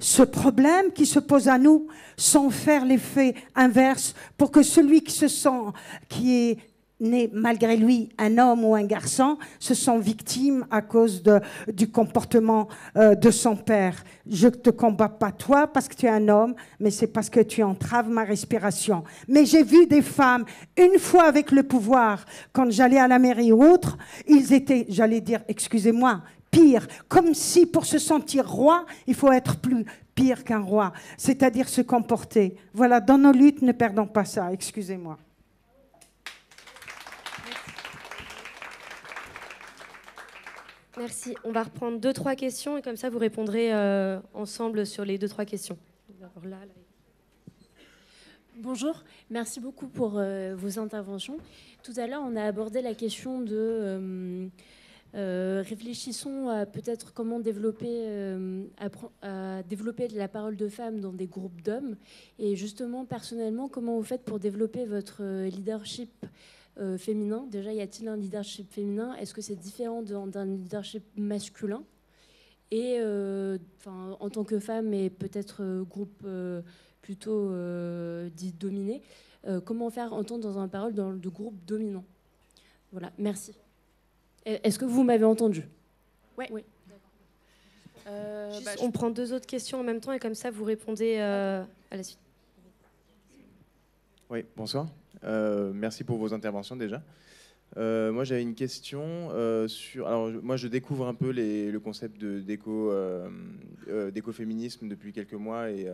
ce problème qui se pose à nous sans faire l'effet inverse pour que celui qui se sent, qui est né malgré lui un homme ou un garçon, se sent victime à cause du comportement de son père. Je ne te combats pas toi parce que tu es un homme, mais c'est parce que tu entraves ma respiration. Mais j'ai vu des femmes, une fois avec le pouvoir, quand j'allais à la mairie ou autre, ils étaient, j'allais dire, excusez-moi, pire, comme si pour se sentir roi, il faut être plus pire qu'un roi, c'est-à-dire se comporter. Voilà, dans nos luttes, ne perdons pas ça, excusez-moi. Merci. On va reprendre 2-3 questions et comme ça vous répondrez ensemble sur les 2-3 questions. Alors là. Bonjour, merci beaucoup pour vos interventions. Tout à l'heure, on a abordé la question de réfléchissons à peut-être comment développer la parole de femmes dans des groupes d'hommes. Et justement, personnellement, comment vous faites pour développer votre leadership féminin? Déjà, y a-t-il un leadership féminin? Est-ce que c'est différent d'un leadership masculin? Et en tant que femme et peut-être groupe plutôt dit dominé, comment faire entendre dans un parole dans le groupe dominant? Voilà, merci. Est-ce que vous m'avez entendu? Oui. On prend 2 autres questions en même temps et comme ça vous répondez à la suite. Oui, bonsoir. Merci pour vos interventions déjà. Moi, j'avais une question sur. Alors, moi, je découvre un peu le concept d'écoféminisme depuis quelques mois et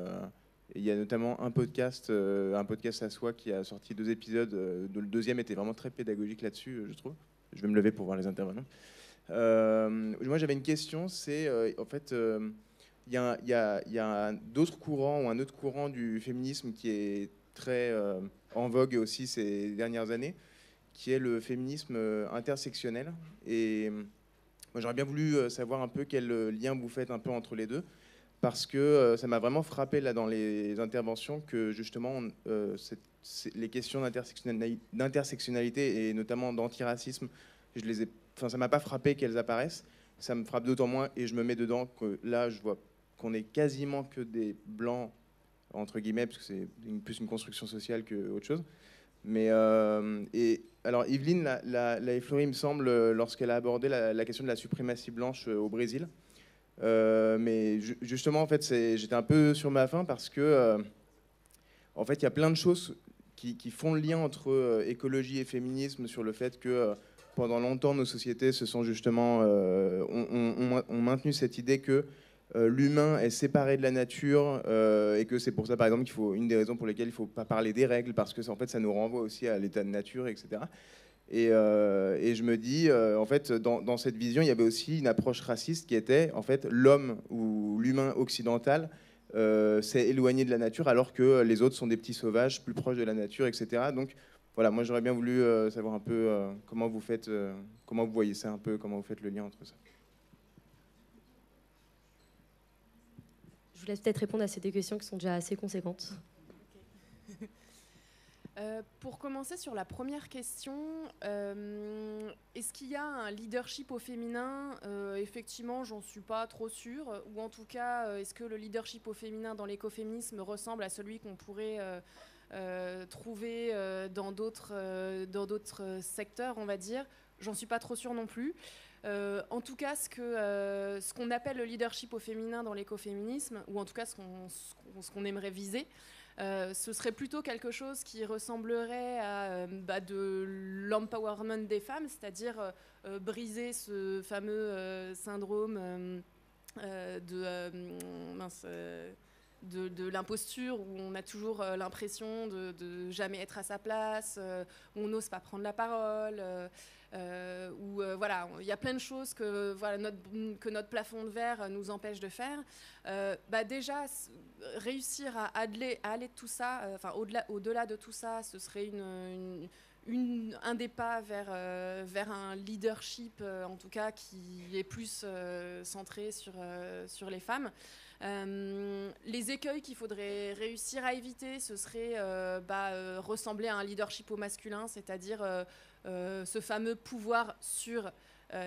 il y a notamment un podcast à soi qui a sorti 2 épisodes. Dont le deuxième était vraiment très pédagogique là-dessus, je trouve. Je vais me lever pour voir les intervenants. Moi, j'avais une question. C'est en fait, il y a d'autres courants ou un autre courant du féminisme qui est très en vogue aussi ces dernières années, qui est le féminisme intersectionnel. Et moi, j'aurais bien voulu savoir un peu quel lien vous faites un peu entre les deux, parce que ça m'a vraiment frappé là dans les interventions que justement les questions d'intersectionnalité et notamment d'antiracisme, ça m'a pas frappé qu'elles apparaissent. Ça me frappe d'autant moins et je me mets dedans que là, je vois qu'on est quasiment que des blancs entre guillemets, parce que c'est plus une construction sociale qu'autre chose. Mais et alors Yveline l'a effleuré, il me semble, lorsqu'elle a abordé la question de la suprématie blanche au Brésil. Mais justement, en fait, j'étais un peu sur ma faim parce que, en fait, il y a plein de choses qui font le lien entre écologie et féminisme sur le fait que pendant longtemps, nos sociétés se sont justement ont maintenu cette idée que l'humain est séparé de la nature et que c'est pour ça, par exemple, une des raisons pour lesquelles il ne faut pas parler des règles, parce que en fait, ça nous renvoie aussi à l'état de nature, etc. Et je me dis, en fait, dans cette vision, il y avait aussi une approche raciste qui était, en fait, l'homme ou l'humain occidental s'est éloigné de la nature, alors que les autres sont des petits sauvages, plus proches de la nature, etc. Donc, voilà, moi, j'aurais bien voulu savoir un peu comment vous faites, comment vous voyez ça un peu, comment vous faites le lien entre ça. Je vous laisse peut-être répondre à ces 2 questions qui sont déjà assez conséquentes. Pour commencer sur la première question, est-ce qu'il y a un leadership au féminin? Effectivement, j'en suis pas trop sûre. Ou en tout cas, est-ce que le leadership au féminin dans l'écoféminisme ressemble à celui qu'on pourrait trouver dans d'autres secteurs, on va dire? J'en suis pas trop sûre non plus. En tout cas, ce qu'on appelle le leadership au féminin dans l'écoféminisme, ou en tout cas ce qu'on aimerait viser, ce serait plutôt quelque chose qui ressemblerait à de l'empowerment des femmes, c'est-à-dire briser ce fameux syndrome de l'imposture, où on a toujours l'impression de jamais être à sa place, où on n'ose pas prendre la parole, voilà, il y a plein de choses que notre plafond de verre nous empêche de faire. Déjà, réussir à aller de tout ça, au-delà de tout ça, ce serait un des pas vers un leadership, en tout cas, qui est plus centré sur les femmes. Les écueils qu'il faudrait réussir à éviter, ce serait ressembler à un leadership au masculin, c'est-à-dire ce fameux pouvoir sur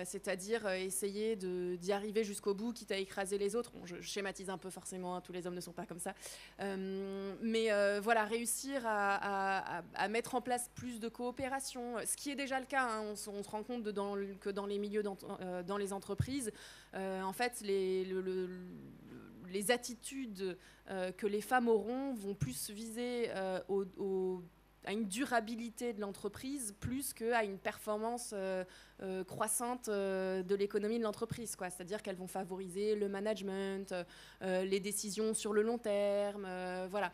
c'est-à-dire essayer d'y arriver jusqu'au bout, quitte à écraser les autres. Bon, je schématise un peu forcément, hein, tous les hommes ne sont pas comme ça. Mais voilà, réussir à mettre en place plus de coopération, ce qui est déjà le cas, hein, on se rend compte que dans les milieux, dans les entreprises, en fait, les attitudes que les femmes auront vont plus viser à une durabilité de l'entreprise plus qu'à une performance croissante de l'économie de l'entreprise, quoi. C'est-à-dire qu'elles vont favoriser le management, les décisions sur le long terme. Voilà.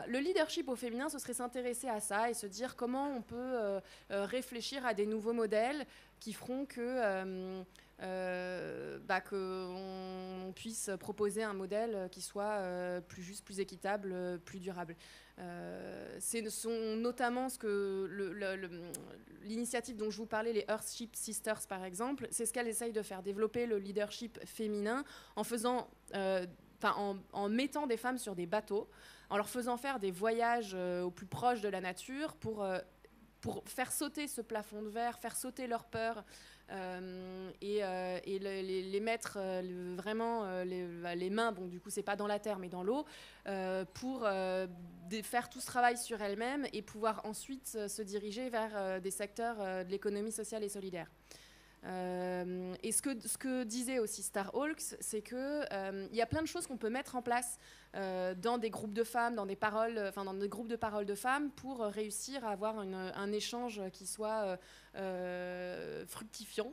Le leadership au féminin, ce serait s'intéresser à ça et se dire comment on peut réfléchir à des nouveaux modèles qui feront qu'on puisse proposer un modèle qui soit plus juste, plus équitable, plus durable. Ce sont notamment l'initiative dont je vous parlais, les Earthship Sisters par exemple, c'est ce qu'elle essaye de faire, développer le leadership féminin en mettant des femmes sur des bateaux, en leur faisant faire des voyages au plus proche de la nature pour faire sauter ce plafond de verre, faire sauter leur peur et les mettre vraiment les mains, bon du coup c'est pas dans la terre mais dans l'eau, pour faire tout ce travail sur elles-mêmes et pouvoir ensuite se diriger vers des secteurs de l'économie sociale et solidaire. Et ce que disait aussi Starhawks, c'est que y a plein de choses qu'on peut mettre en place dans des groupes de femmes, dans des groupes de parole de femmes, pour réussir à avoir un échange qui soit fructifiant.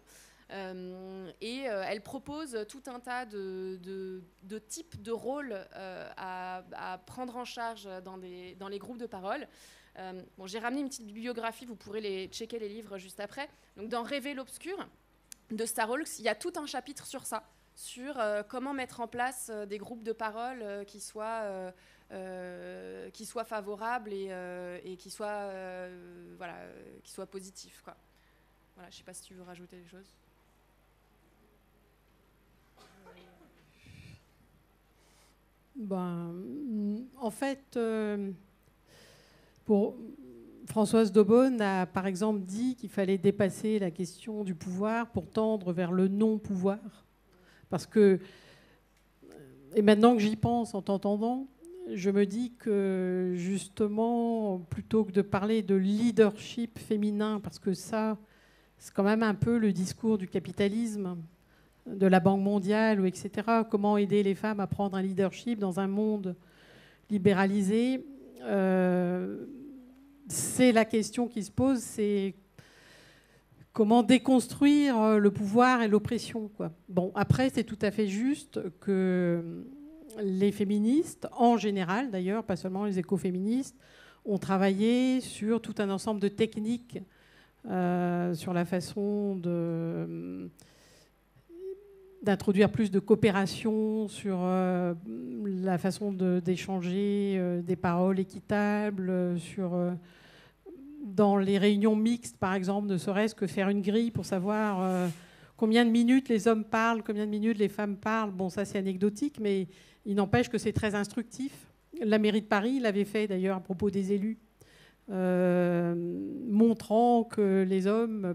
Et elle propose tout un tas de types de rôles à prendre en charge dans les groupes de parole. J'ai ramené une petite bibliographie, vous pourrez checker les livres juste après. Donc, dans Rêver l'obscur de Starhawks, il y a tout un chapitre sur ça, sur comment mettre en place des groupes de parole qui soient favorables et qui soient positifs, quoi. Voilà, je ne sais pas si tu veux rajouter des choses. En fait, Françoise d'Aubonne a par exemple dit qu'il fallait dépasser la question du pouvoir pour tendre vers le non-pouvoir. Parce que, et maintenant que j'y pense en t'entendant, je me dis que justement, plutôt que de parler de leadership féminin, parce que ça, c'est quand même un peu le discours du capitalisme, de la Banque mondiale, etc. Comment aider les femmes à prendre un leadership dans un monde libéralisé, c'est la question qui se pose, c'est comment déconstruire le pouvoir et l'oppression, quoi. Bon, après, c'est tout à fait juste que les féministes, en général d'ailleurs, pas seulement les écoféministes, ont travaillé sur tout un ensemble de techniques, sur la façon d'introduire plus de coopération, sur la façon d'échanger des paroles équitables, sur dans les réunions mixtes, par exemple, ne serait-ce que faire une grille pour savoir combien de minutes les hommes parlent, combien de minutes les femmes parlent. Bon, ça c'est anecdotique, mais il n'empêche que c'est très instructif. La mairie de Paris l'avait fait d'ailleurs à propos des élus, montrant que les hommes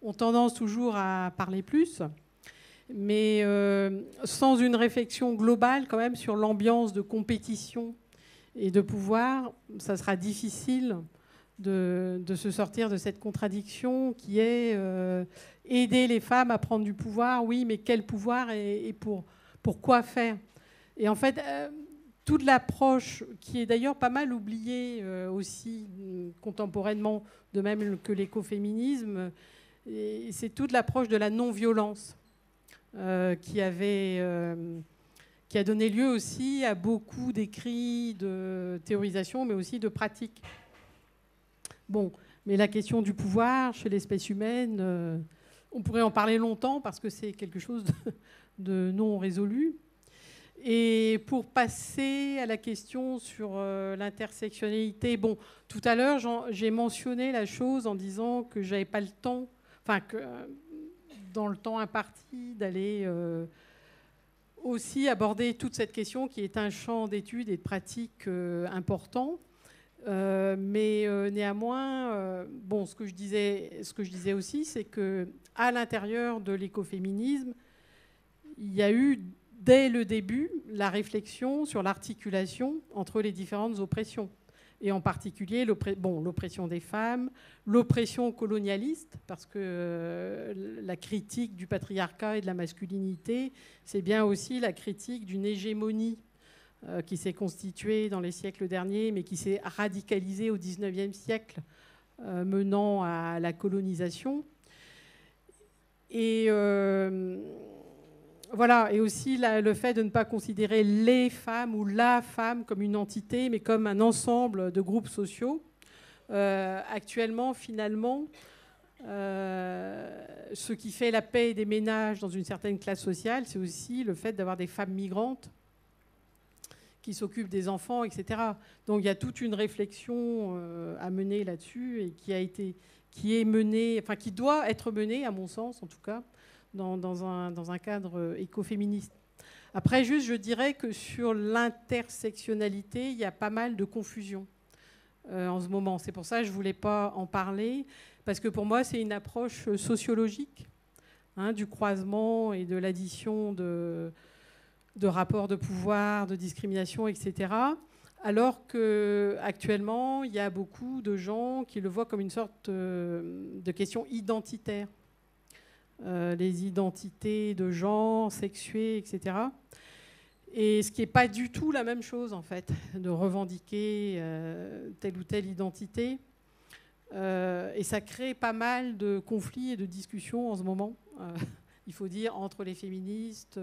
ont tendance toujours à parler plus, mais sans une réflexion globale quand même sur l'ambiance de compétition et de pouvoir, ça sera difficile de se sortir de cette contradiction qui est aider les femmes à prendre du pouvoir. Oui, mais quel pouvoir et pour quoi faire? Et en fait, toute l'approche, qui est d'ailleurs pas mal oubliée aussi contemporainement, de même que l'écoféminisme, c'est toute l'approche de la non-violence qui a donné lieu aussi à beaucoup d'écrits, de théorisation, mais aussi de pratiques. Bon, mais la question du pouvoir chez l'espèce humaine, on pourrait en parler longtemps parce que c'est quelque chose de non résolu. Et pour passer à la question sur l'intersectionnalité, bon, tout à l'heure, j'ai mentionné la chose en disant que j'avais pas le temps, enfin que dans le temps imparti, d'aller aussi aborder toute cette question qui est un champ d'études et de pratiques important. Mais néanmoins, bon, ce que je disais aussi, c'est qu'à l'intérieur de l'écoféminisme, il y a eu dès le début la réflexion sur l'articulation entre les différentes oppressions. Et en particulier l'oppression des femmes, l'oppression colonialiste, parce que la critique du patriarcat et de la masculinité, c'est bien aussi la critique d'une hégémonie qui s'est constituée dans les siècles derniers, mais qui s'est radicalisée au XIXe siècle, menant à la colonisation. Et voilà, et aussi le fait de ne pas considérer les femmes ou la femme comme une entité, mais comme un ensemble de groupes sociaux. Actuellement, finalement, ce qui fait la paix des ménages dans une certaine classe sociale, c'est aussi le fait d'avoir des femmes migrantes qui s'occupent des enfants, etc. Donc il y a toute une réflexion à mener là-dessus et qui doit être menée, à mon sens en tout cas, dans un cadre écoféministe. Après, juste, je dirais que sur l'intersectionnalité, il y a pas mal de confusion en ce moment. C'est pour ça que je ne voulais pas en parler, parce que pour moi, c'est une approche sociologique du croisement et de l'addition de rapports de pouvoir, de discrimination, etc. Alors qu'actuellement, il y a beaucoup de gens qui le voient comme une sorte de question identitaire. Les identités de genre, sexuées, etc. Et ce qui n'est pas du tout la même chose, en fait, de revendiquer telle ou telle identité. Et ça crée pas mal de conflits et de discussions en ce moment, il faut dire, entre les féministes,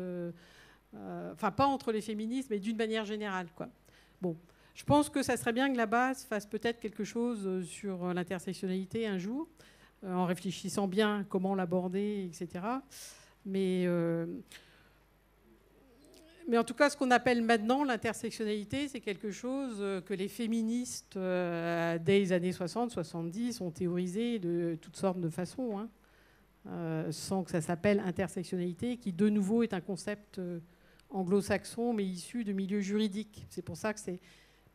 enfin pas entre les féministes, mais d'une manière générale, quoi. Bon, je pense que ça serait bien que la base fasse peut-être quelque chose sur l'intersectionnalité un jour, en réfléchissant bien comment l'aborder, etc. Mais en tout cas, ce qu'on appelle maintenant l'intersectionnalité, c'est quelque chose que les féministes, dès les années 60-70, ont théorisé de toutes sortes de façons, sans que ça s'appelle intersectionnalité, qui de nouveau est un concept anglo-saxon, mais issu de milieux juridiques. C'est pour ça que c'est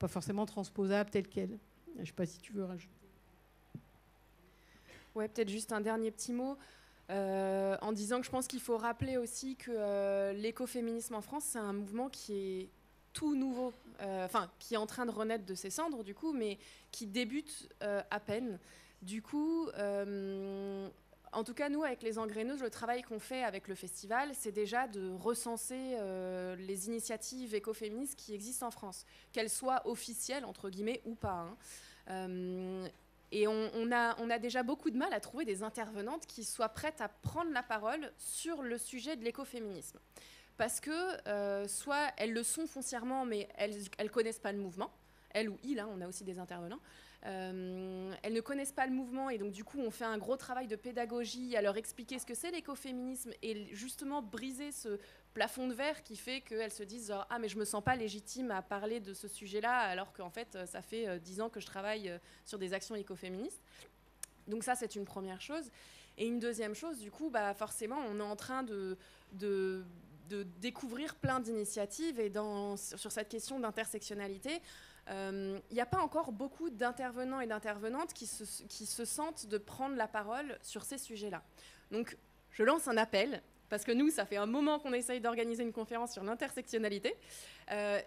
pas forcément transposable tel quel. Je ne sais pas si tu veux rajouter. Ouais, peut-être juste un dernier petit mot, en disant que je pense qu'il faut rappeler aussi que l'écoféminisme en France, c'est un mouvement qui est tout nouveau, qui est en train de renaître de ses cendres, du coup, mais qui débute à peine. Du coup, en tout cas, nous, avec les Engraineuses, le travail qu'on fait avec le festival, c'est déjà de recenser les initiatives écoféministes qui existent en France, qu'elles soient officielles, entre guillemets, ou pas. Et on a déjà beaucoup de mal à trouver des intervenantes qui soient prêtes à prendre la parole sur le sujet de l'écoféminisme. Parce que soit elles le sont foncièrement, mais elles ne connaissent pas le mouvement. Elles ou il, on a aussi des intervenants. Elles ne connaissent pas le mouvement et donc du coup on fait un gros travail de pédagogie à leur expliquer ce que c'est l'écoféminisme et justement briser ce plafond de verre qui fait qu'elles se disent genre, ah mais je me sens pas légitime à parler de ce sujet-là alors qu'en fait ça fait 10 ans que je travaille sur des actions écoféministes. Donc ça c'est une première chose. Et une deuxième chose, du coup, forcément on est en train de découvrir plein d'initiatives et sur cette question d'intersectionnalité. Il n'y a pas encore beaucoup d'intervenants et d'intervenantes qui se sentent de prendre la parole sur ces sujets-là. Donc, je lance un appel, parce que nous, ça fait un moment qu'on essaye d'organiser une conférence sur l'intersectionnalité.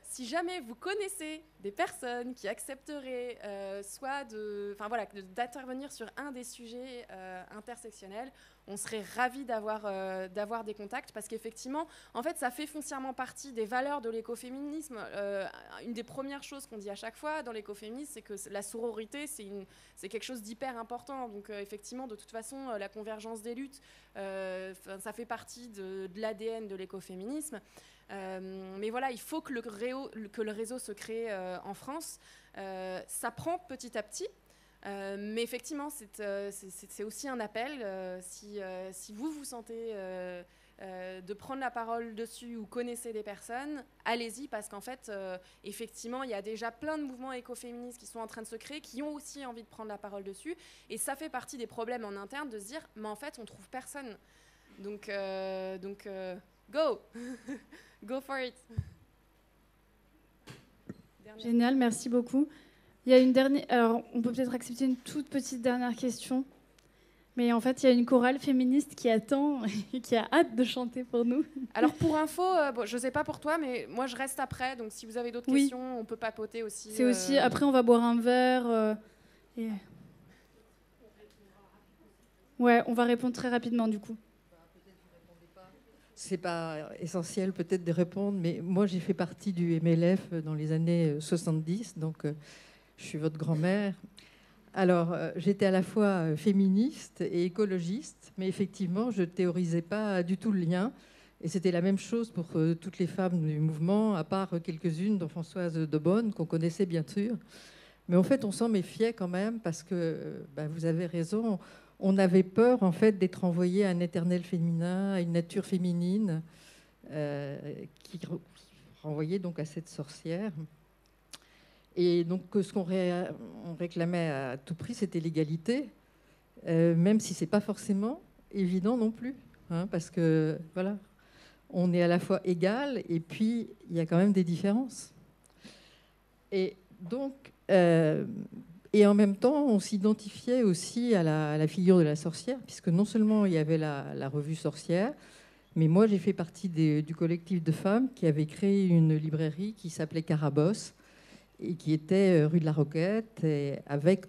Si jamais vous connaissez des personnes qui accepteraient d'intervenir sur un des sujets intersectionnels, on serait ravis d'avoir des contacts parce qu'effectivement, en fait, ça fait foncièrement partie des valeurs de l'écoféminisme. Une des premières choses qu'on dit à chaque fois dans l'écoféminisme, c'est que la sororité, c'est quelque chose d'hyper important. Donc, effectivement, de toute façon, la convergence des luttes, ça fait partie de l'ADN de l'écoféminisme. Mais voilà, il faut que le réseau se crée en France. Ça prend petit à petit. Mais effectivement, c'est aussi un appel. Si vous vous sentez de prendre la parole dessus ou connaissez des personnes, allez-y parce qu'en fait, effectivement, il y a déjà plein de mouvements écoféministes qui sont en train de se créer, qui ont aussi envie de prendre la parole dessus. Et ça fait partie des problèmes en interne de se dire, mais en fait, on trouve personne. Donc go Go for it. Génial, merci beaucoup. Il y a une dernière. Alors, on peut peut-être accepter une toute petite dernière question. Mais en fait, il y a une chorale féministe qui attend et qui a hâte de chanter pour nous. Alors pour info, bon, je sais pas pour toi, mais moi je reste après. Donc si vous avez d'autres questions, on peut papoter aussi. C'est aussi. Après, on va boire un verre. Et... Ouais, on va répondre très rapidement du coup. C'est pas essentiel peut-être de répondre, mais moi j'ai fait partie du MLF dans les années 70, donc je suis votre grand-mère. Alors j'étais à la fois féministe et écologiste, mais effectivement je ne théorisais pas du tout le lien. Et c'était la même chose pour toutes les femmes du mouvement, à part quelques-unes, dont Françoise Daubonne, qu'on connaissait bien sûr. Mais en fait on s'en méfiait quand même, parce que vous avez raison. On avait peur, en fait, d'être envoyé à un éternel féminin, à une nature féminine, qui renvoyait donc à cette sorcière. Et donc, ce qu'on réclamait à tout prix, c'était l'égalité, même si c'est pas forcément évident non plus, hein, parce que voilà, on est à la fois égal, et puis il y a quand même des différences. Et donc. Et en même temps, on s'identifiait aussi à la figure de la sorcière, puisque non seulement il y avait la revue Sorcière, mais moi j'ai fait partie du collectif de femmes qui avait créé une librairie qui s'appelait Carabosse, et qui était rue de la Roquette, et avec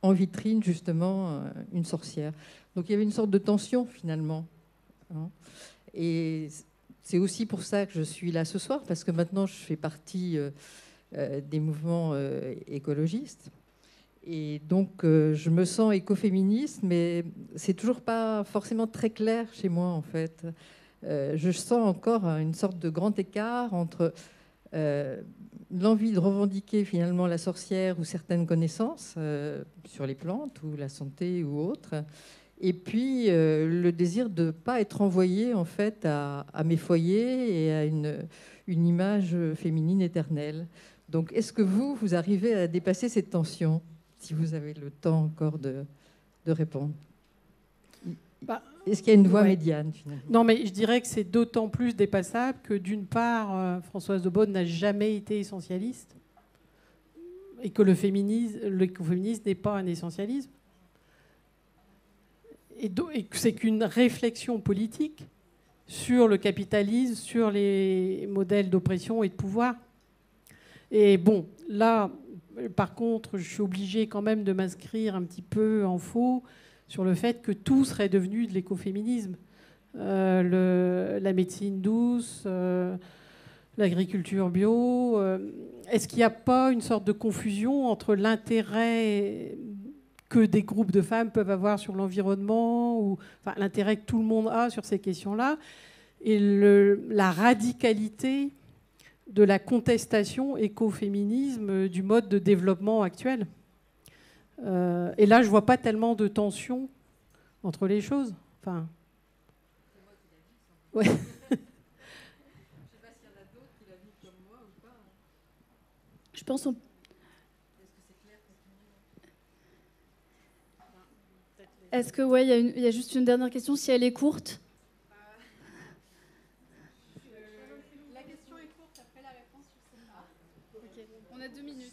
en vitrine justement une sorcière. Donc il y avait une sorte de tension finalement, hein. Et c'est aussi pour ça que je suis là ce soir, parce que maintenant je fais partie des mouvements écologistes. Et donc, je me sens écoféministe, mais c'est toujours pas forcément très clair chez moi, en fait. Je sens encore une sorte de grand écart entre l'envie de revendiquer finalement la sorcière ou certaines connaissances sur les plantes ou la santé ou autre, et puis le désir de ne pas être envoyé en fait à mes foyers et à une image féminine éternelle. Donc, est-ce que vous arrivez à dépasser cette tension ? Si vous avez le temps encore de répondre. Est-ce qu'il y a une voie médiane, finalement ? Non, mais je dirais que c'est d'autant plus dépassable que, d'une part, Françoise Daubonne n'a jamais été essentialiste, et que l'écoféminisme n'est pas un essentialisme. Et que c'est qu'une réflexion politique sur le capitalisme, sur les modèles d'oppression et de pouvoir. Et bon, là... Par contre, je suis obligée quand même de m'inscrire un petit peu en faux sur le fait que tout serait devenu de l'écoféminisme. La médecine douce, l'agriculture bio. Est-ce qu'il n'y a pas une sorte de confusion entre l'intérêt que des groupes de femmes peuvent avoir sur l'environnement, ou enfin, l'intérêt que tout le monde a sur ces questions-là, et la radicalité de la contestation écoféminisme du mode de développement actuel. Et là, je vois pas tellement de tension entre les choses. Enfin, ouais. Je sais pas s'il y en a d'autres qui la vivent comme moi ou pas. Je pense qu'on... Est-ce que ouais, il y a juste une dernière question, si elle est courte. On a 2 minutes.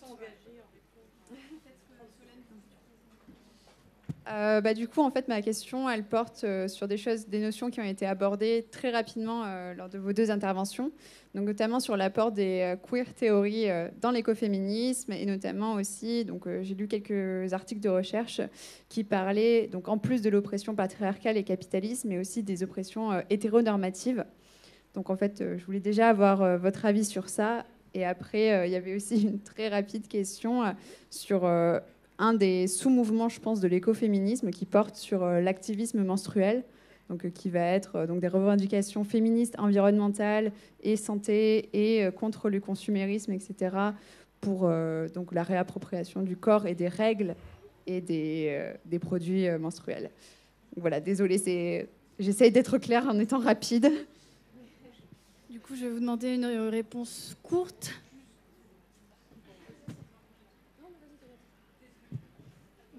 Du coup, en fait, ma question, elle porte sur des notions qui ont été abordées très rapidement lors de vos 2 interventions, donc notamment sur l'apport des queer théories dans l'écoféminisme, et notamment aussi, donc j'ai lu quelques articles de recherche qui parlaient, donc en plus de l'oppression patriarcale et capitaliste, mais aussi des oppressions hétéronormatives. Donc en fait, je voulais déjà avoir votre avis sur ça. Et après, il y avait aussi une très rapide question sur un des sous-mouvements, je pense, de l'écoféminisme qui porte sur l'activisme menstruel, donc, qui va être donc, des revendications féministes, environnementales et santé, et contre le consumérisme, etc., pour donc, la réappropriation du corps et des règles et des produits menstruels. Donc, voilà, désolée, j'essaye d'être claire en étant rapide. Du coup, je vais vous demander une réponse courte.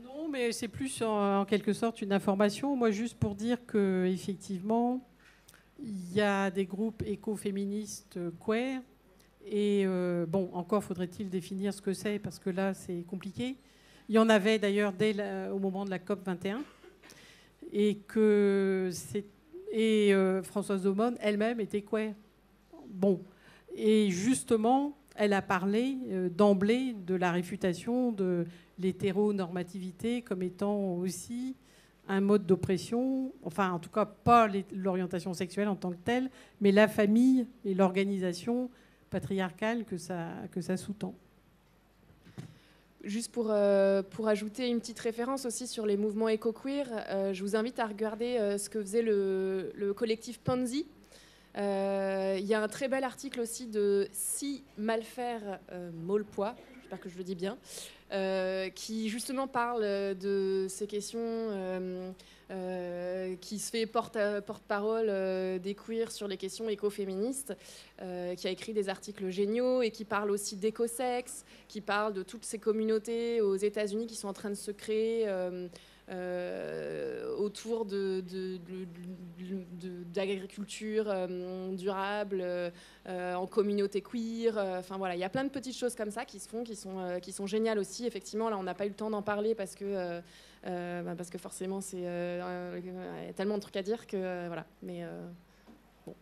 Non, mais c'est plus en quelque sorte une information. Moi, juste pour dire qu'effectivement, il y a des groupes écoféministes queer Et bon, encore faudrait-il définir ce que c'est, parce que là, c'est compliqué. Il y en avait d'ailleurs au moment de la COP 21. Et Françoise Daumone elle-même était queer. Bon. Et justement, elle a parlé d'emblée de la réfutation de l'hétéronormativité comme étant aussi un mode d'oppression, enfin en tout cas pas l'orientation sexuelle en tant que telle, mais la famille et l'organisation patriarcale que ça sous-tend. Juste pour ajouter une petite référence aussi sur les mouvements éco-queer, je vous invite à regarder ce que faisait le collectif Pansy. Il y a un très bel article aussi de Si Malfaire Molpois, j'espère que je le dis bien, qui justement parle de ces questions, qui se fait porte-parole des queers sur les questions écoféministes, qui a écrit des articles géniaux et qui parle aussi d'écosex, qui parle de toutes ces communautés aux États-Unis qui sont en train de se créer autour d'agriculture durable, en communauté queer. Enfin voilà, il y a plein de petites choses comme ça qui se font, qui sont géniales aussi. Effectivement, là, on n'a pas eu le temps d'en parler parce que forcément, il y a tellement de trucs à dire que voilà. Mais bon.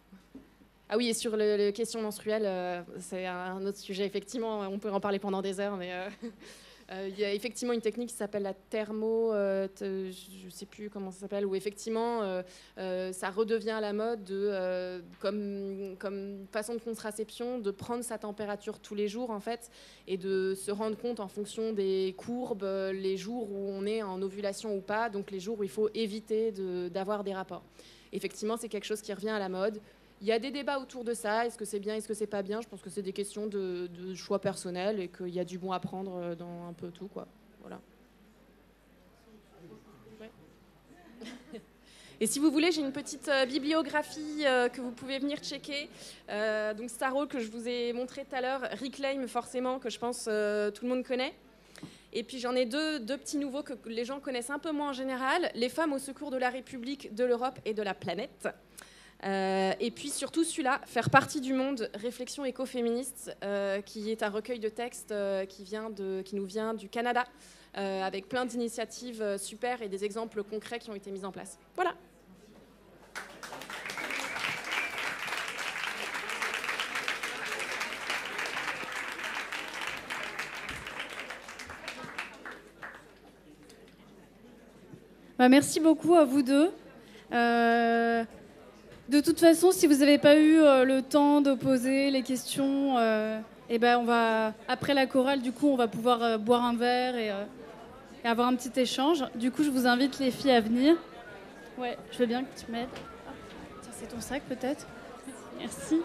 Ah oui, et sur les questions menstruelles, c'est un autre sujet. Effectivement, on peut en parler pendant des heures, mais il y a effectivement une technique qui s'appelle la je ne sais plus comment ça s'appelle, où effectivement ça redevient à la mode comme façon de contraception, de prendre sa température tous les jours en fait, et de se rendre compte en fonction des courbes, les jours où on est en ovulation ou pas, donc les jours où il faut éviter d'avoir des rapports. Effectivement, c'est quelque chose qui revient à la mode. Il y a des débats autour de ça. Est-ce que c'est bien, est-ce que c'est pas bien? Je pense que c'est des questions de choix personnels et qu'il y a du bon à prendre dans un peu tout, quoi. Voilà. Ouais. Et si vous voulez, j'ai une petite bibliographie que vous pouvez venir checker. Donc Starro, que je vous ai montré tout à l'heure, Reclaim, forcément, que je pense tout le monde connaît. Et puis j'en ai deux petits nouveaux que les gens connaissent un peu moins en général. Les femmes au secours de la République, de l'Europe et de la planète. Et puis surtout celui-là, Faire partie du monde, réflexion écoféministe, qui est un recueil de textes qui nous vient du Canada, avec plein d'initiatives super et des exemples concrets qui ont été mis en place. Voilà. Merci beaucoup à vous deux. De toute façon, si vous n'avez pas eu le temps de poser les questions, on va, après la chorale, du coup, on va pouvoir boire un verre et avoir un petit échange. Du coup, je vous invite les filles à venir. Ouais, je veux bien que tu m'aides. Tiens, c'est ton sac peut-être. Merci.